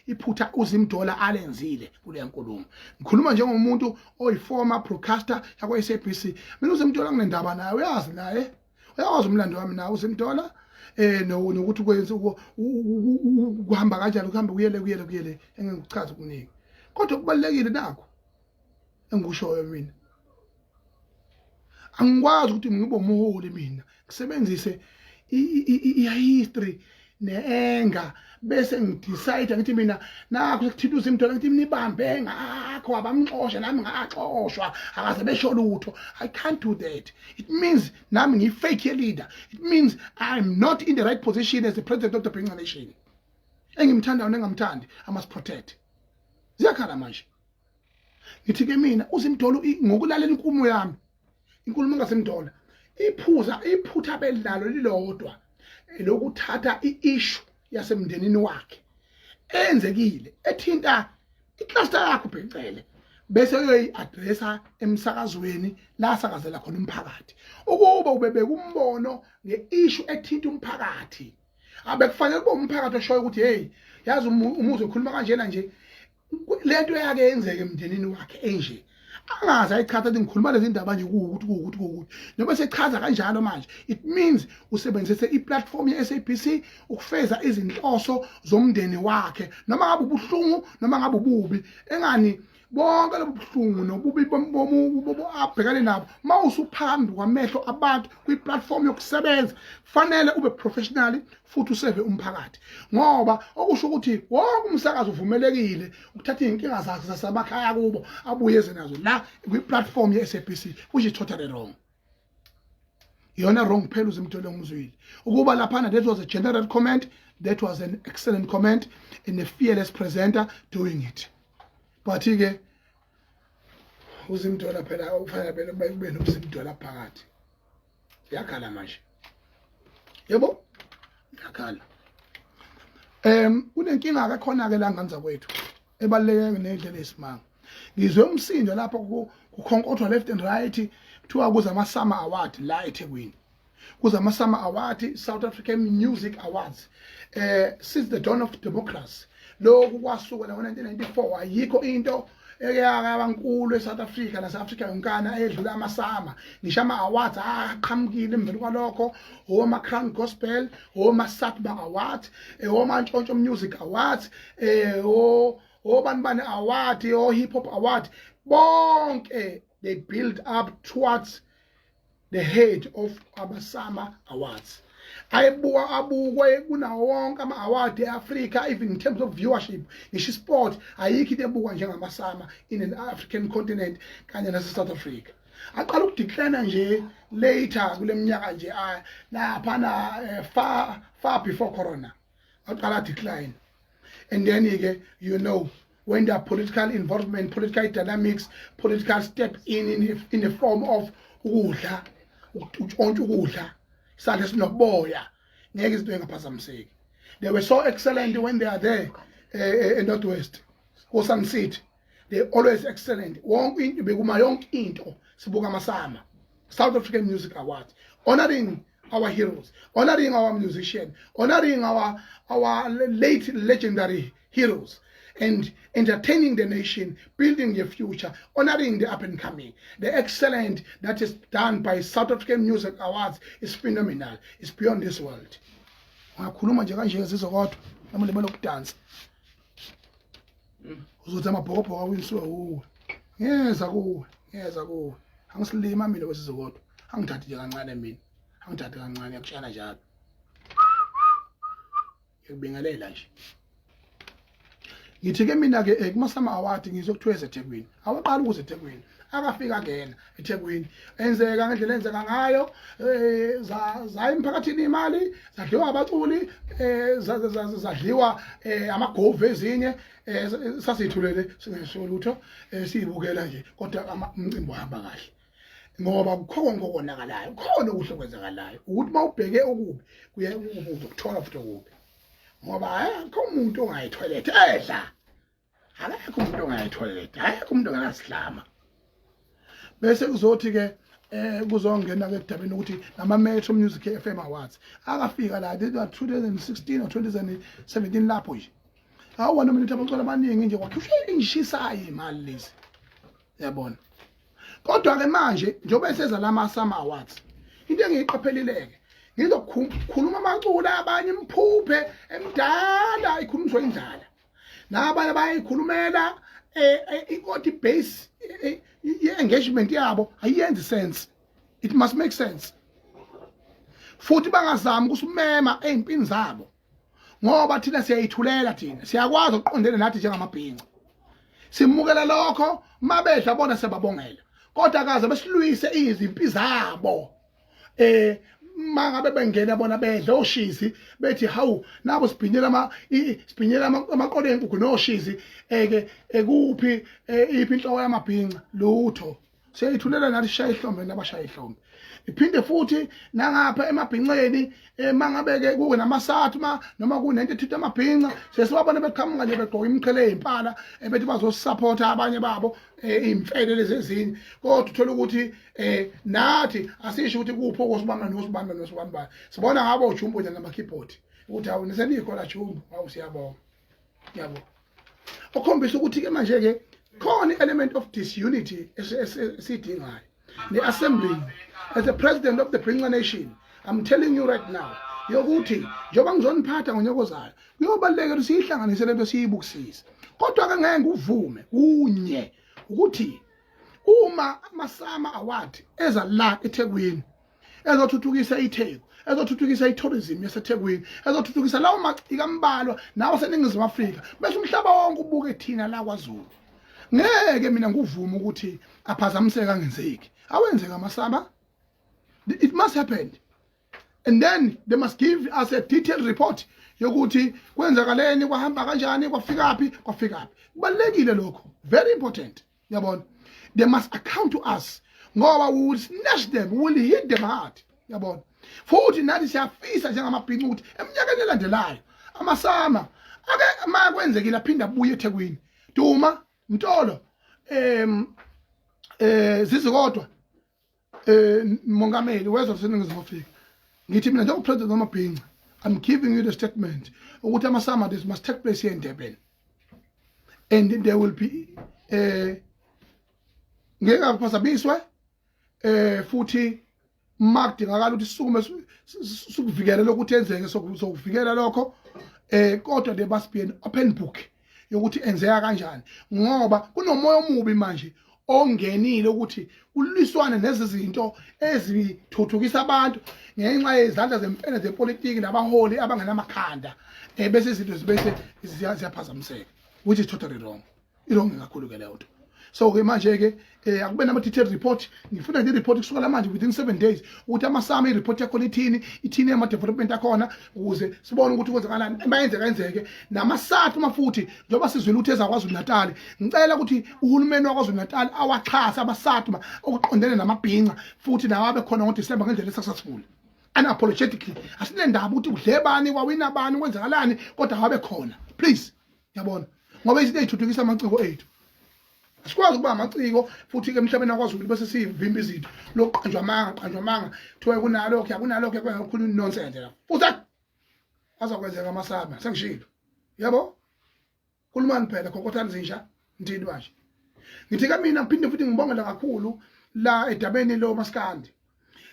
iphutha uZimdola alenzile kule nkulumo ngikhuluma njengomuntu oyiformer broadcaster yakwa SABC mina uZimdola nginendaba naye uyazi naye uyawazi umlando wami nawe uZimdola nokuthi kwenza ukuhamba kanjani ukuhamba kuyele engikuchaza kuningi kodwa kubalekile nakho engikushoyo mina angikwazi ukuthi ngibe umuholi mina ngisebenzise i-history ne-anger bese ngidecide ngithi mina nakho sekuthithuza imntwana ngithi nibambe ngakho abamxosha nami ngaxoshwa akaze besho lutho. I can't do that. It means nami ngiyi-fake leader. It means I'm not in the right position as the president of the Bhinqa Nation. Engimthandayo nengamthandi I must protect. Ziyakhala manje ngithi ke mina uZimdolo ngokulalela inkulumo yami inkulumo ngasemdola iphutha belalo lilodwa lokuthatha i-issue yasemndenini wakhe enzekile ethinta icluster yakho Bhecele bese uyoyi-addressa emsakazweni la sakazela khona umphakathi ukuba ubebeka umbono nge-issue ethinta umphakathi abekufanele kube umphakathi oshoyo ukuthi hey yazi umuzi ukhuluma kanjena nje lento yake yenzeke emndenini wakhe enje angaze ayichaza ukuthi ngikhuluma lezi ndaba nje ukuthi noma sechaza kanjalo manje it means usebenzise i-platform ye-SABC ukufeza izinhloso zomndeni wakhe noma ngabe ubuhlungu noma ngabe ububi engani bonke lobuhlungu nobubi abhekane nabo mawusuphambi kwamehlo abantu kwi-platform yokusebenza fanele ube professionally futhi useve umphakathi ngoba okusho ukuthi wonke umsakazo uvumelekile ukuthatha inkinga zakhe zasemakhaya kubo abuyeze nazo la kwi-platform ye-SABC which is totally wrong. Yona wrong phela uZimdolo ngizwile ukuba laphana that was a general comment, that was an excellent comment in a fearless presenter doing it. But ke uZimdolo phela ufanele phela kube noZimdolo phakathi yakhala manje yebo yakhala unenkinga akakhona ke la nganza kwethu ebaluleke nendlela esimanga ngizwe umsindo lapha kukhonkothwa left and right kuthiwa kuza ama-Summer Award la eThekwini kuza ama-Summer Award South African Music Awards since the dawn of democracy lokhu kwasuka la ngo-1994 ayikho into eyakabankulu eSouth Africa nase-Africa yonkana edlula amasama ngisho ama-awards aqhamukile emveni kwalokho oma-Crown Gospel oma-Satba Awards oma-Ntshontsho Music Awards obanibani Award o-Hip Hop Award bonke they build up towards the head of ama-Summer Awards. Abukwe kunawo wonke ama-award e-Africa even in terms of viewership ngisho sport ayikho into ebukwa njengama-Summer in an African continent kanye nase-South Africa. Aqala ukudeclina nje later kule minyaka nje laphana far before corona aqala decline and then ke you know when the political involvement, political dynamics, political step in the form of ukudla ukudla isandla sinoboya ngeke izinto engaphazamiseki. They were so excellent when they are there in Northwest Sun City. They always excellent wonke into bekuma yonke into sibuka amasama South African Music Awards honoring our heroes, honoring our musicians, honoring our late legendary heroes, and entertaining the nation, building the future, honoring the up and coming. The excellent that is done by South African Music Awards is phenomenal. It's beyond this world. Ngakhuluma nje kanje sizokodwa noma lebelo kudansa. Uzothi amabhokobhoko awinsiwe uwe. Ngeza kuwe. Angisilima mina kwesizokodwa. Angithathi nje kancane mina. Angithathi kancane yakushana njalo. Ngibingelela nje. Ngithi ke mina ke kuma-Summer Award ngizokuthiweza eThekwini. Awaqala ukuze eThekwini. Akafika ngena eThekwini. Enzeka ngendlela enzeka ngayo za emphakathini imali, zadliwa abaculi, zadliwa amagove ezinye sasithulele singesho lutho siyibukela nje kodwa umcimbi wahamba kahle. Ngoba kukhona okonakalayo, kukhona okuhle kwenzakalayo. Ukuthi mawubheke okubi kuye ukuthola futhi okubi. Ngoba akho umuntu ongayithoilet edla. Akekho umuntu ongayithoilet, akekho umuntu ongasihlama. Bese kuzothi ke kuzongena ke edabeni ukuthi nama Metro Music FM Awards akafika la 2016 or 2017 lapho nje. Awona mina abacula abaningi nje kwakhishwe ingishisayo imali lezi. Yabona. Kodwa ke manje njobe seza lama Summer Awards into engiyiqaphelileke ngizokhuluma amacula abanye imphuphe emdala ikhulumiswa indlala nabanye bayikhulumela ikoti base ye-engagement yabo ayiyenzi sense it must make sense futhi bangazama ukusumema ezimpini zabo ngoba thina siyayithulela thina siyakwazi ukuqondela nathi njengamabhinqa simukela lokho mabedla bona sebabongela kodwa akaze besilwise izimpi zabo mangabe bengena bona bedla oshizi bethi hawu nabo sibhinyela amaqolo enkukhu noshizi ekuphi iphi inhloko yamabhinqa lutho siyayithulela nathi shaya ihlombe nabashaya ihlombe iphinde futhi nangapha emabhinqeni mangabeke kuwe namasathu noma ku92 amabhinqa sesibabona beqhamuka nje begqoka imiqhele ezimpala bethi bazosupporta abanye babo imfele lezi ezinye kodwa uthola ukuthi nathi asisho ukuthi kupho nosibamba sibona ngabo ujumbo nje nama keyboard ukuthi awu nisenikho la jumbo awu siyabonga yabo okhombisa ukuthi ke manje ke khona element of disunity esidingayo the assembly as a president of the Bhinqa nation I'm telling you right now yokuthi njoba ngizoniphatha ngonyoko kuyobaleka ukuthi sihlanganise lento siyibukisise kodwa ke ngeke uvume kunye ukuthi uma amasama award eza la eThekwini ezothuthukisa iTheku ezothuthukisa itourism yaseThekwini ezothuthukisa lawo macika ambalwa nawo seningizimu Afrika bese umhlaba wonke ubuke thina la kwaZulu ngeke mina nguvuma ukuthi aphazamiseka angenzeki awenzeka amasama it must happen and then they must give us a detailed report yokuthi kwenzakaleni kwahamba kanjani kwafika kubalekile lokho very important yabona they must account to us ngoba we will snatch them we will hit them hard yabona futhi nathi siyafisa njengamabhinqa ukuthi eminyakeni elandelayo amasama ake makwenzekile aphinda abuye eThekwini Duma Mtolo Zizikodwa mongameli wezwe seningizimu Afrika ngithi mina njengo president wamabhinqa I'm giving you the statement ukuthi amasama this must take place here in Durban and there will be ngeke aphazamiswe futhi makudingakala ukuthi sisukume sukuvikela lokuthi enzeke sokuvikela lokho kodwa there must be an open book yokuthi enzeka kanjani ngoba kunomoya omubi manje ongenile ukuthi uliswane nezizinto ezithuthukisa abantu ngenxa yezandla zemfene zepolitiki nabaholi abangenamakhanda bese izinto zibese ziyaphazamiseka which is totally wrong irong kakhulu ke leyo. So ke manje ke akube nama detailed report ngifuna nje report kusukela manje within 7 days ukuthi amasama report yakho ithini ama development akhona ukuze sibone ukuthi kwenzakalani bayenze kenzeke namasathu mafuthi njoba sizwile ukuthi ezakwaZulu Natal ngicela ukuthi uhulumeni wakwaZulu Natal awaxhasa abasathu okuqondene namabhinqa futhi nawo abe khona ngoDecember ngendlela successful unapologetically asinendaba ukuthi udlebani kwawina bani kwenzakalani kodwa awabe khona please yabona ngoba izinto ezithuthukisa amaciko ethu sikwazi ukuba amaciko futhi ke emhlabeni wakwaZulu bese sivimba izinto lokuqanjwa manga thiwe kunalokho kwengakhulu nonsense la futhi azakwenzeka amasama sengishilo yabo kulumani phela khokothani zinja ntini manje ngithi ke mina ngiphinde futhi ngibongela kakhulu la edabeni lo maskandi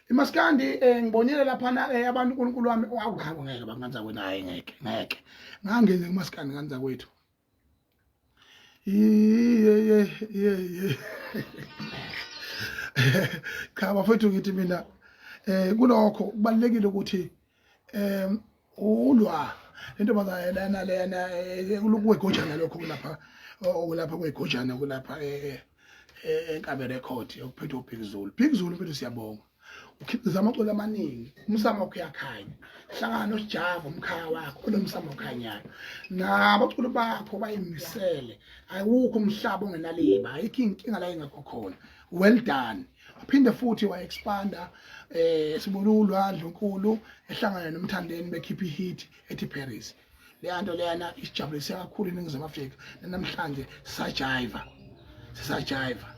imaskandi ngibonile lapha abantu uNkulunkulu wami awuhamba ngeke banganza kwena hayi ngeke ngangeze kumaskandi nganza kwethu yeah cha bafethu ngithi mina kulokho kubalekile ukuthi ulwa into bazayelana lena kulugojana lokho kulapha kwegojana kulapha enkabe record yokuphetha uBig Zulu mfethu siyabonga ukhiqiza amacolo amaningi umsamo wakho uyakhanya hlangana osijava umkhaya wakho onomsamo okhanyayo nabaculi bakho bayimisele ayikho umhlaba ongenaliba ayikho inkinga la ingekho khona well done aphinde futhi wa expanda sibona ulwandle unkulu ehlangana nomthandeni bekhipha ihit ethi Paris le nto leyana isijabulise kakhulu eNingizimu Afrika namhlanje sajiva sajiva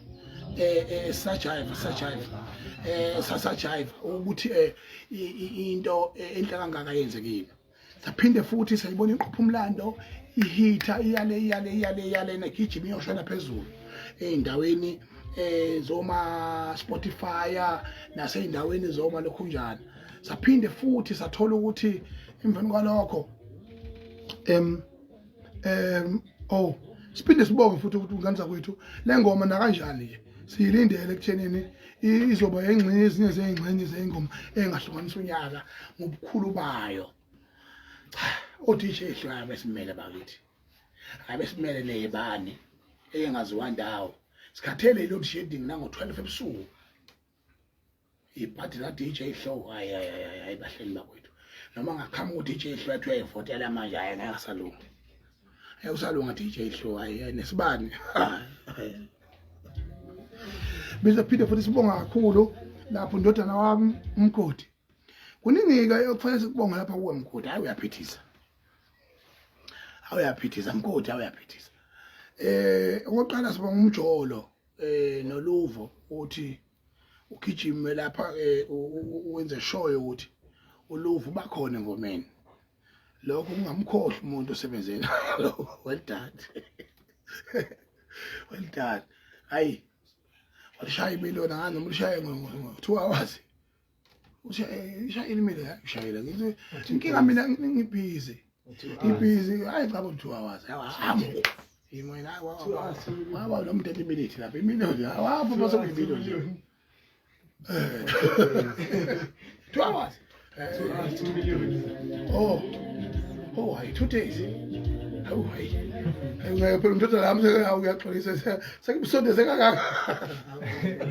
ukuthi into enhle kangaka yenzekile saphinde futhi sayibona inqopho umlando ihita iyale negijima iyoshona phezulu eindaweni zoma Spotify naseyindaweni zoma lokhunjana saphinde futhi sathola ukuthi emveni kwalokho siphinde sibonge futhi ukuthi unganza kwethu le ngoma na kanjani nje siyilindele ekuthenini izoba engxenye ezinye zeingxenye zeingoma engahlukanisa unyaka ngobukhulu bayo o DJ Hlwa besimele bakithi abesimele nezibani engaziwa ndawo sikhathele load shedding nango 12 ebusuku iphathi la DJ Hlwa hayi bahleli bakwethu noma ngakhama u DJ Hlwa ethi uyayivotela manje hayi ngeke salunga usalunga DJ Hlwa hayi nesibani bese phinde futhi sibonga kakhulu lapho ndodana wami umgodi kuningika okufanele sikubonga lapha kuwe mgodi hayi uyaphithisa mgodi uyaphithisa oqala sibonga umjolo noluvo uthi ugijime lapha uwenze show ukuthi uluvo bakhona ngomeni lokho kungamkhohle umuntu osebenzeni well done hayi walishaya imiliyoni ngani noma ulishaye ngo2 hours ushaya imiliyoni ushayela ngithi inkinga mina ngibhizi hayi cha 2 hours imina waba lo muntu 30 minutes lapha imiliyoni wapha base kuyimiliyoni 2 hours 2 million oh hayi 2 days hayi ngeke umntwana lami uyaxolisa sekubusondeze kangaka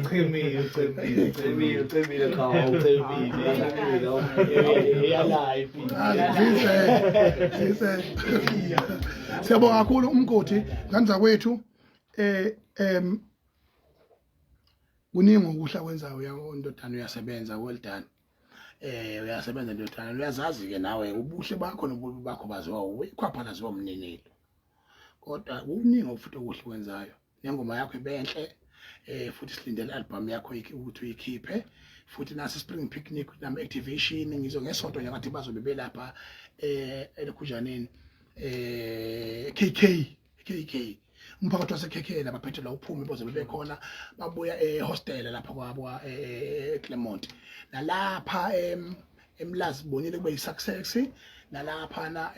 uchemile cha uchemile yalive siyabonga kakhulu umgodi nganza kwethu kuningi ukuhla kwenzayo yandodana uyasebenza well done uyasebenza ndodana uyazazi ke nawe ubuhle bakho nobubi bakho baziwa uyikhwapha naziwa umninilo kodwa kuningi futhi okuhle kwenzayo nengoma yakho ibenhle futhi silindele album yakho ukuthi uyikhiphe futhi nasi spring picnic nama activation ngizongesonto nje ngathi bazobe belapha eLekhujaneni KK umphakathi wase KK labaphethe la uphume boze bebekhona babuya hostel lapha kwabo Clermont nalapha emlazi bonile kube yisuccess nalapha na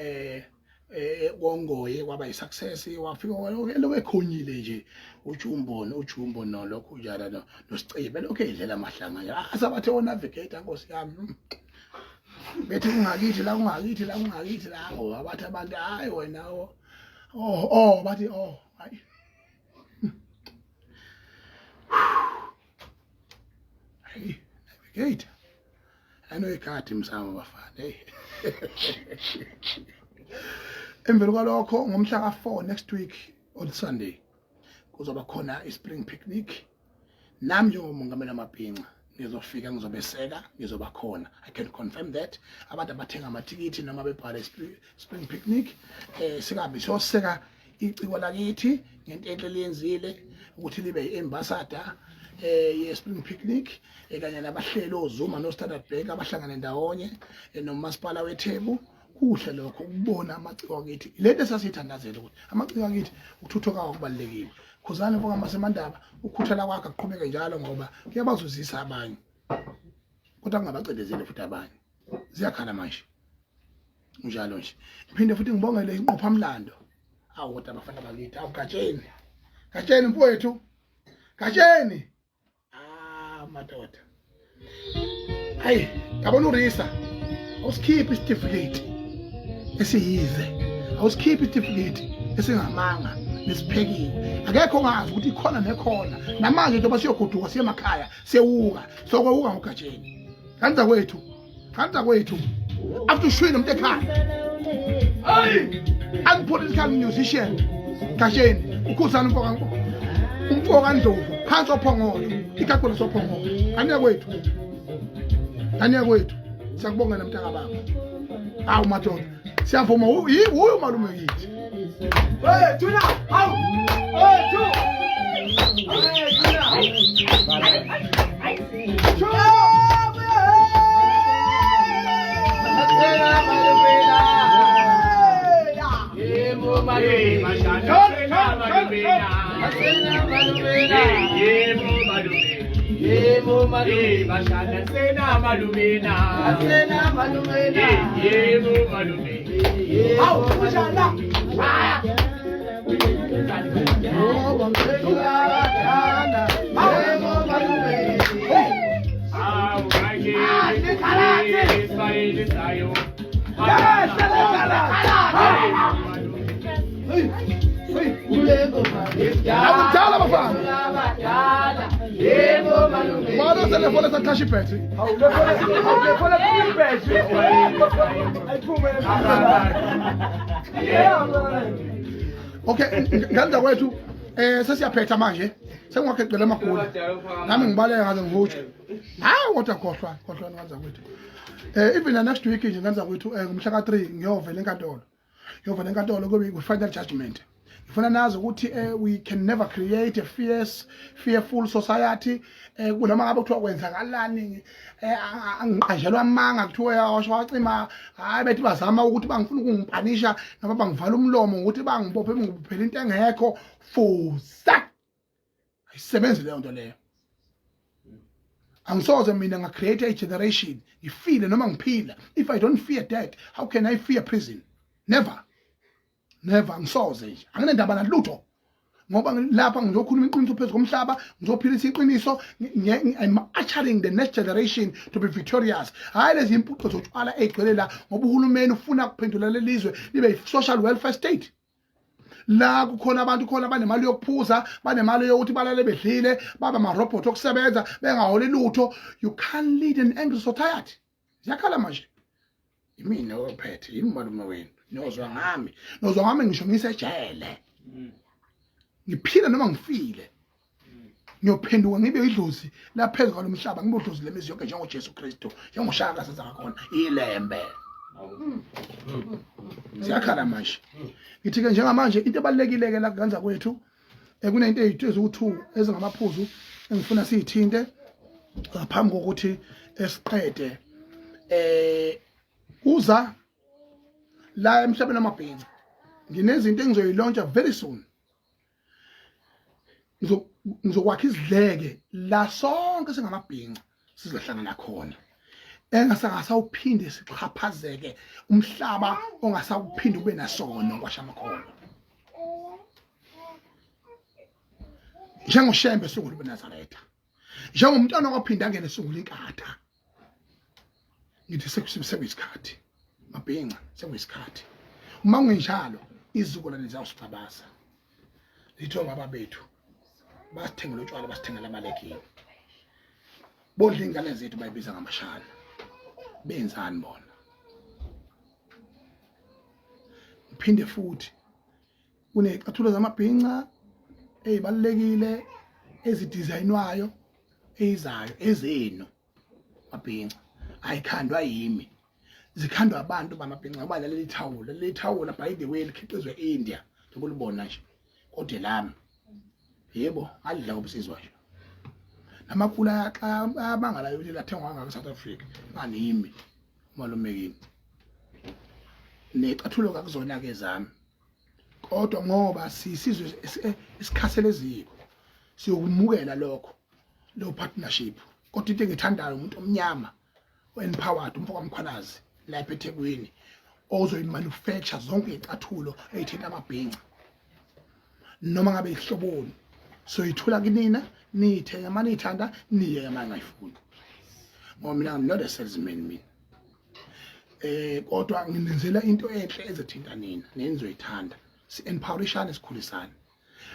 kongoye kwaba yisuccess wafika lokho ekhonyile nje ujumbo no lokho njalo nosicibe lokho edlela amahlanga asabathe o navigator Nkosi yami bethi kungakithi la abathi abantu hayi wena bathi hayi navigator anoyikhathi msamo bafana hey emvelo kwalokho ngomhla ka4 next week on Sunday kuzoba khona ispring picnic nami njengomongameli amabhinqa ngizofika ngizobeseka ngizoba khona I can confirm that abantu abathenga amathikiti noma bebhala spring picnic sikabi soseka iciko lakithi ngento enhle lenzile ukuthi libe iambassador ye spring picnic kanye nabahleli ozuma no Standard Bank abahlangana ndawonye nomasipala weThebu kuhle lokho ukubona amaciko akithi lento esasithandazela ukuthi amaciko akithi ukuthuthuka okubalekile khuzana mfoka masemandaba ukukhuthala kwakhe aqhubeke njalo ngoba kuyabazuzisa abanye kodwa ngabacedezele futhi abanye ziyakhala manje njalo nje iphinde futhi ngibongele inqopha mlando kodwa abafana bakithi gatsheni mfowethu gatsheni madoda hayi yabona urisa awusikhiphi certificate esiyize awusikhiphi certificate esingamanga nesiphekiwe akekho ngazi ukuthi ikhona nekhona namanje njengoba siyogoduka siye emakhaya siyewuka sokwuka ngogatsheni kanza kwethu after shwini umuntu ekhaya hayi unpolitical musician gatsheni ukhuzana umfoka Ndlovu phansi ophongolo ikaqolo sophongolo aniya kwethu siyakubonga namntaka baba madoda siyavuma uyo malume kithi tuna ngoba ngithu abadala yebo malume Awu kanje isayili sayo. Abadala bafana walo selefona sathasha ibhetri okay nganda kwethu sesiyaphetha manje sengwakhe ecela amagulu nami ngibaleka ngaze ngivutshe hayi kodwa khohlwa ngenza kwethu even next week nje ngenza kwethu ngomhla ka3 ngiyovela enkantolo kube final judgment. Ngifuna nazi ukuthi we can never create a fearful society kunoma ngabe kuthiwa kwenzakalani angiqajelwa amanga kuthiwa yawasho wacima hayi bethi bazama ukuthi bangifuna ukungipanisha noma bangivala umlomo ukuthi bangibophe ngiphela into engekho fusa ayisebenzi leyo nto leyo. Angisoze mina nga create a generation ngifile noma ngiphila. If I don't fear death, how can I fear prison? Never ngisoze nje anginendaba nalutho ngoba lapha ngizokhuluma iqiniso phezu komhlaba ngizophilisa iqiniso. I'm ushering the next generation to be victorious. Hayi lezi impuco zotshwala egcwele la ngoba uhulumeni ufuna kuphendula lelizwe libe social welfare state la kukhona abantu khona banemali yokuphuza banemali yokuthi balale bedlile baba ama robot okusebenza bengaholi lutho. You can't lead an angry society. Yakhala manje imina ophethe imalume wenu nozwa ngami ngisho ngisejele ngiphila noma ngifile ngiyophenduka ngibe idlozi laphezu kwalomhlaba ngibe udlozi lemizi yonke njengo Jesu Kristu njengoshaka sazakhona ilembe. Siyakhala manje ngithi ke njengamanje into ebalekile ke la kuganza kwethu kunento eziwu2 ezingamaphuzu engifuna siyithinte ngaphambi kokuthi esiqede uza la emhlabeni amabhenzi nginezinto engizoyilontsha very soon. Ngizokwakha izidleke la sonke singamabhinqa sizohlangana khona engasawuphinde siqhaphazeke umhlaba ongasawuphinde ube nasono kwashama khona njengoshembe sungulu beNazaretha njengomntwana ophinda ngene sungulu inkatha. Ngithi sekuyisikhathi mabhinqa sekuyisikhathi uma kungenjalo izizukulwane ziyawusicabaza litho baba bethu basithengela utshwala basithengela amalekini bodla ingane zethu bayibiza ngamashana benzani bona. Uphinde futhi kunezicathulo zamabhinqa ezibalekile ezidesignwayo ezizayo ezenu mabhinqa ayikhandwa yimi zikhandwa abantu bamabhinqa ngoba leli thawula by the way likhiqizwe eIndia njengoba nje kodwa lami yebo adla ubusizwa nje namakula abangala yona lathengwa ngaka South Africa nganimi malume kimi necathulo kakuzona ke zami kodwa ngoba sisizwe isikhaseleziko siyokumukela lokho lo partnership. Kodwa into engithandayo umuntu omnyama empowered umfoko wamkhwanazi lapha eThekwini ozoyimanufacture zonke izicathulo ezithinta amabhinqa noma ngabe ihloboni so yithula kinina nithenga manithanda niye mangayifuni ngoba mina I'm not a salesman mina kodwa nginenzela into enhle ezithinta nina nenizoyithanda si empowerishane sikhulisana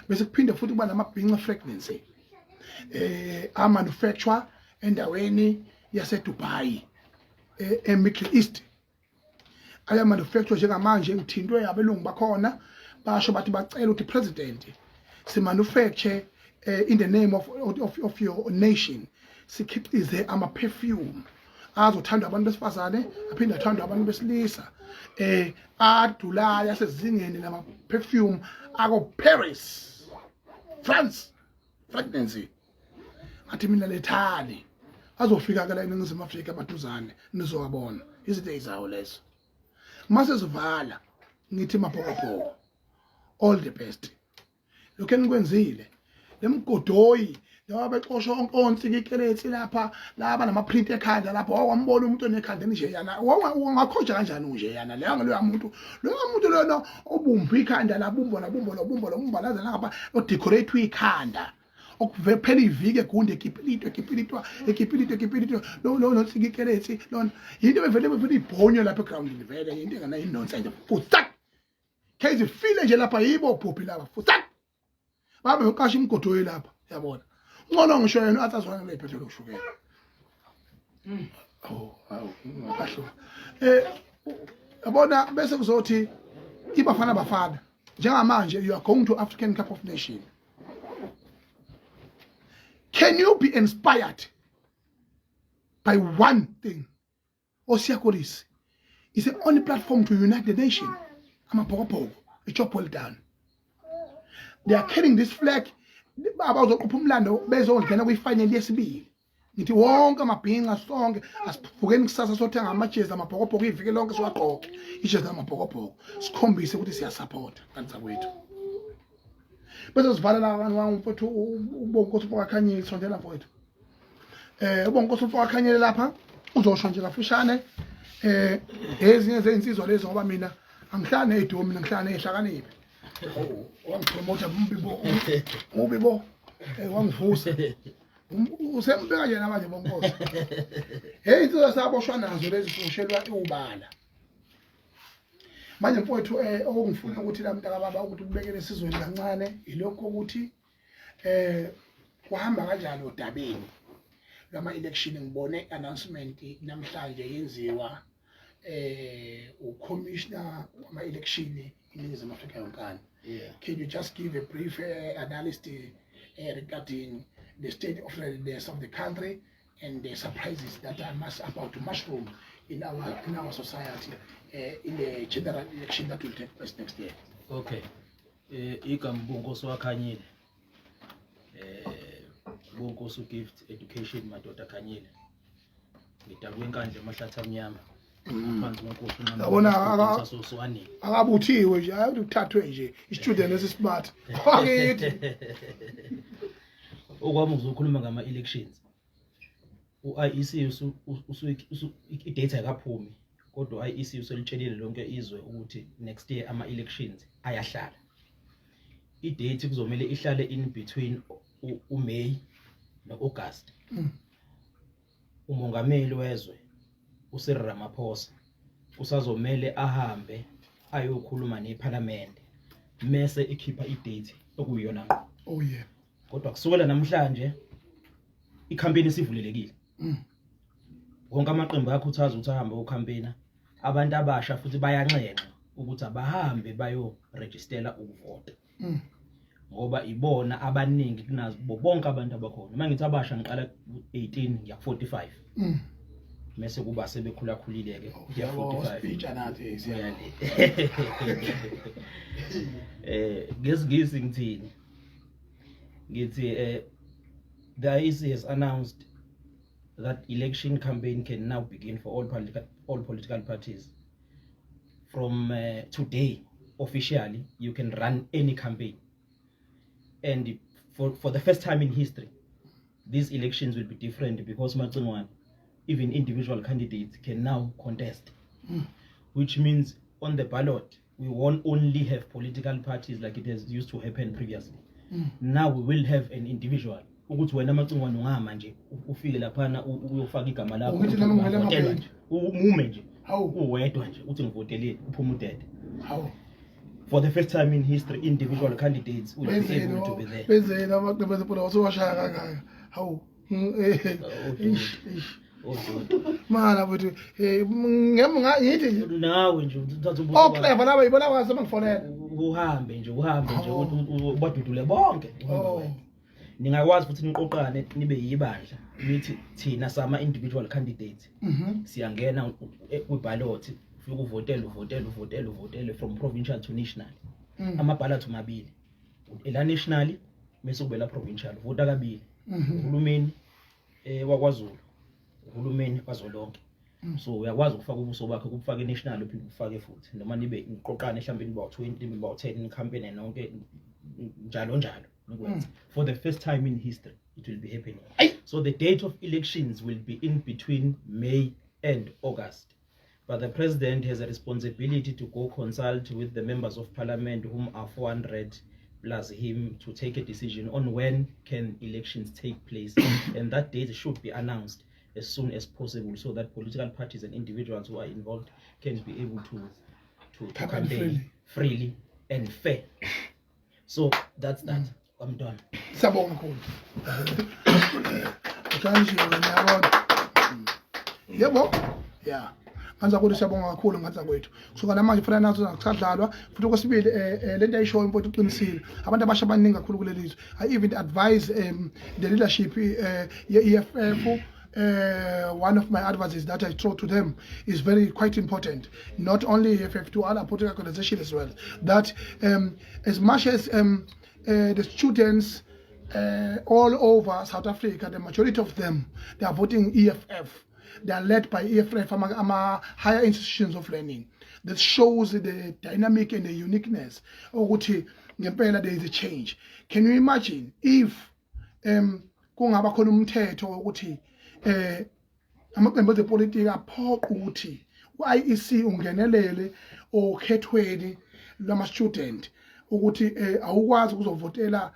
bese kuphinde futhi kuba namabhinqa pregnancy a manufacture endaweni yase Dubai eMiddle East aya manufacture njengamanje ngithindwe abelungu bakhona basho bathi bacela ukuthi president si manufacture in the name of your nation sikhiqize ama perfume azothandwa abantu besifazane aphinde athandwe abantu besilisa adulayo yasezingeni lama perfume ako Paris France pregnancy athi mina lethali azofika ke la eNingizimu Afrika amaduzane nizowabona izinto ezawo lezo mase sivala ngithi maphokopho all the best lokho enikwenzile lemgodoyi njengoba bexosha onkonsi ikelethi lapha laba nama-print ekhanda lapha wambona umuntu onekhanda nje yana ungakhoja kanjani nje yana loya muntu lona obumba ikhanda labumba laze lapha odecorate ikhanda okuphela iviki egunde ekipilitwa lo sikikelethi lona into bevele ibhonyo lapha egroundini vele into enganayo nonsense futhi kezi file nje lapha yibo phuphi lapha futhi babe uqasha imgodoyi lapha yabona ngcono ngisho yena athazwana lephethelo kushukela ngakahlo yabona bese kuzothi ibafana njengamanje you are going to African Cup of Nations. Can you be inspired by one thing? Osiyakolisi is the only platform to unite the nation. Amabhokobhoko, a chop well down. They are carrying this flag. Abazoqopha umlando bezongena kwi-final yesibili. Ngithi wonke amabhinqa sonke asivukeni kusasa sothenga amajezi amabhokobhoko iviki lonke siwagqoke. Ijezi amabhokobhoko sikhombise ukuthi siyasupport kanti sakwethu. Bese sivalela abantu mfowethu ubonkosi uFakakhanyile sondela mfowethu. Ubonkosi uFakakhanyile lapha uzosho nje kafushane ezinye zeinsizwa lezo ngoba mina angihlala nezidomi mina ngihlala nezihlakaniphi. Wangipromote ubibo wangivusa usembeka nje namanje bonkosi. Hey insizwa saboshwa nazo lezi kushelwa ubala. Manje mfowethu okungifuna ukuthi la mntaka baba ukuthi ubekele isizweni kancane ilokho ukuthi kuhamba kanjani odabeni lama election ngibone announcement namhlanje yenziwa ucommissioner wama election iNingizimu Afrika yonkana. Can you just give a brief analysis regarding the state of readiness of the country and the surprises that are about to mushroom in our society in the general election that will take place next year? Okay. Igambonkosi waKhanyile. Bonkosi gift education madoda Khanyile. Ngidabwe enkandla emahlathi amnyama. Phansi konkosi yabona akabuthiwe nje hayi ukuthathwe nje i-student esismart. Wakithi. Okwami uzokhuluma ngama elections. U-IEC i-data akaphumi kodwa i-IEC uselitshelile lonke izwe ukuthi next year ama elections ayahlala. I-date kuzomela ihlale in between uMay noAugust. Umongameli wezwe uCyril Ramaphosa usazomele ahambe ayokhuluma neParliament mase ikhipha i-date okuyiyona ngqo. Oh yeah. Kodwa kusukela namhlanje i-campaign isivulelekile. Wonke amaqembu ayakhuthaza ukuthi ahambe ukukhampeyina. Abantu abasha futhi bayanxenxa ukuthi abahambe bayo registera ukuvota. Ngoba ibona abaningi kunazo bonke abantu abakhona. Mangithi abasha ngiqala 18 ngiya 45. Mase kuba sebekhula khulileke ngiya 45. Ngizigisi ngithini? Ngithi the IEC has announced that election campaign can now begin for all political parties. From today, officially, you can run any campaign. And for the first time in history, these elections will be different because even individual candidates can now contest. Which means on the ballot, we won't only have political parties like it has used to happen previously. Now we will have an individual. Ukuthi wena Macingwane ungama nje ufike laphana uyofaka igama lakho umume nje uwedwa nje uthi ngivotele uphuma udede. For the first time in history, individual candidates will be able to be there. Bezena abantu beziphola wasowashaya kangaka. Hawu. Mana futhi ngayithi nawe nje uthatha ubuso. Oh clever laba ibona kwazi mangifonela. Uhambe nje ubadudule bonke. Ningakwazi futhi niqoqane nibe yibandla nithi thina sama individual candidates siyangena kwiballot ufike uvotele from provincial to national. Ama ballot mabili ela national bese kube la provincial vota kabili uhulumeni wakwaZulu uhulumeni kazolonke. So uyakwazi ukufaka ubuso bakhe ukufaka national uphinde ufake futhi noma nibe niqoqane mhlawumbe niba 20 niba 10 campaign nonke njalo. For the first time in history, it will be happening. So the date of elections will be in between May and August. But the president has a responsibility to go consult with the members of parliament, whom are 400 plus him, to take a decision on when can elections take place. And that date should be announced as soon as possible, so that political parties and individuals who are involved can be able to campaign freely and fair. So that's that. I'm done. Sabonga kakhulu. Kanje ngiyabona. Yebo. Yeah. Anza ukuthi siyabonga kakhulu ngathi kwethu. Kusuka namanje fana nazo akusadlalwa futhi okwesibili lento ayishoyo impotho uqinisile. Abantu abasha abaningi kakhulu kuleli lizwe. I even advise the leadership ye-EFF. One of my advices that I throw to them is quite important. Not only EFF, to other political organizations as well. That as much as the students all over South Africa, the majority of them, they are voting EFF. They are led by EFF, higher institutions of learning. That shows the dynamic and the uniqueness. There is a change. Can you imagine if kungaba khona umthetho ukuthi amaqembu ezepolitiki aphoqa ukuthi u-IEC ungenelele okhethweni lama student ukuthi awukwazi ukuzovotela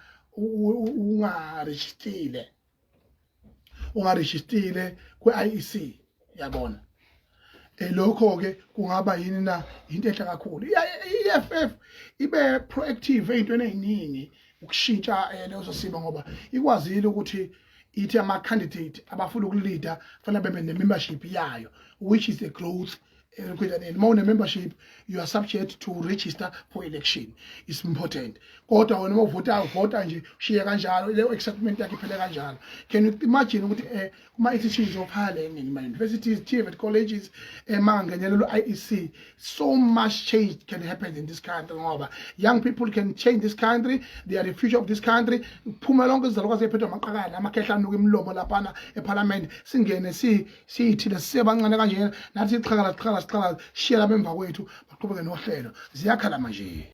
ungarejistile kwe-IEC, yabona. Lokho ke kungaba yini na into ehle kakhulu. I-EFF ibe proactive ey'ntweni ey'ningi ukushintsha lezo simo, ngoba ikwazile ukuthi ithi ama-candidate abafuna ukulida fanele bebe ne-membership yayo, which is the growth. And more membership, you are subject to register for election. It's important. Kodwa wena vota nje shiya kanjalo, le excitement yakhe iphele kanjalo. Can you imagine ukuthi kuma institutions of higher learning, my universities, TVET colleges, mangangelelo IEC, so much change can happen in this country ngoba young people can change this country. They are the future of this country. Phuma lonke izalukwazi ephethwe amaqakala amakhehla anuka imlomo lapana eparliament singene sithi lesibancane kanje nathi iqhakala siqhela sishiyela bemva kwethu baqhubeke nohlelo ziyakhala manje.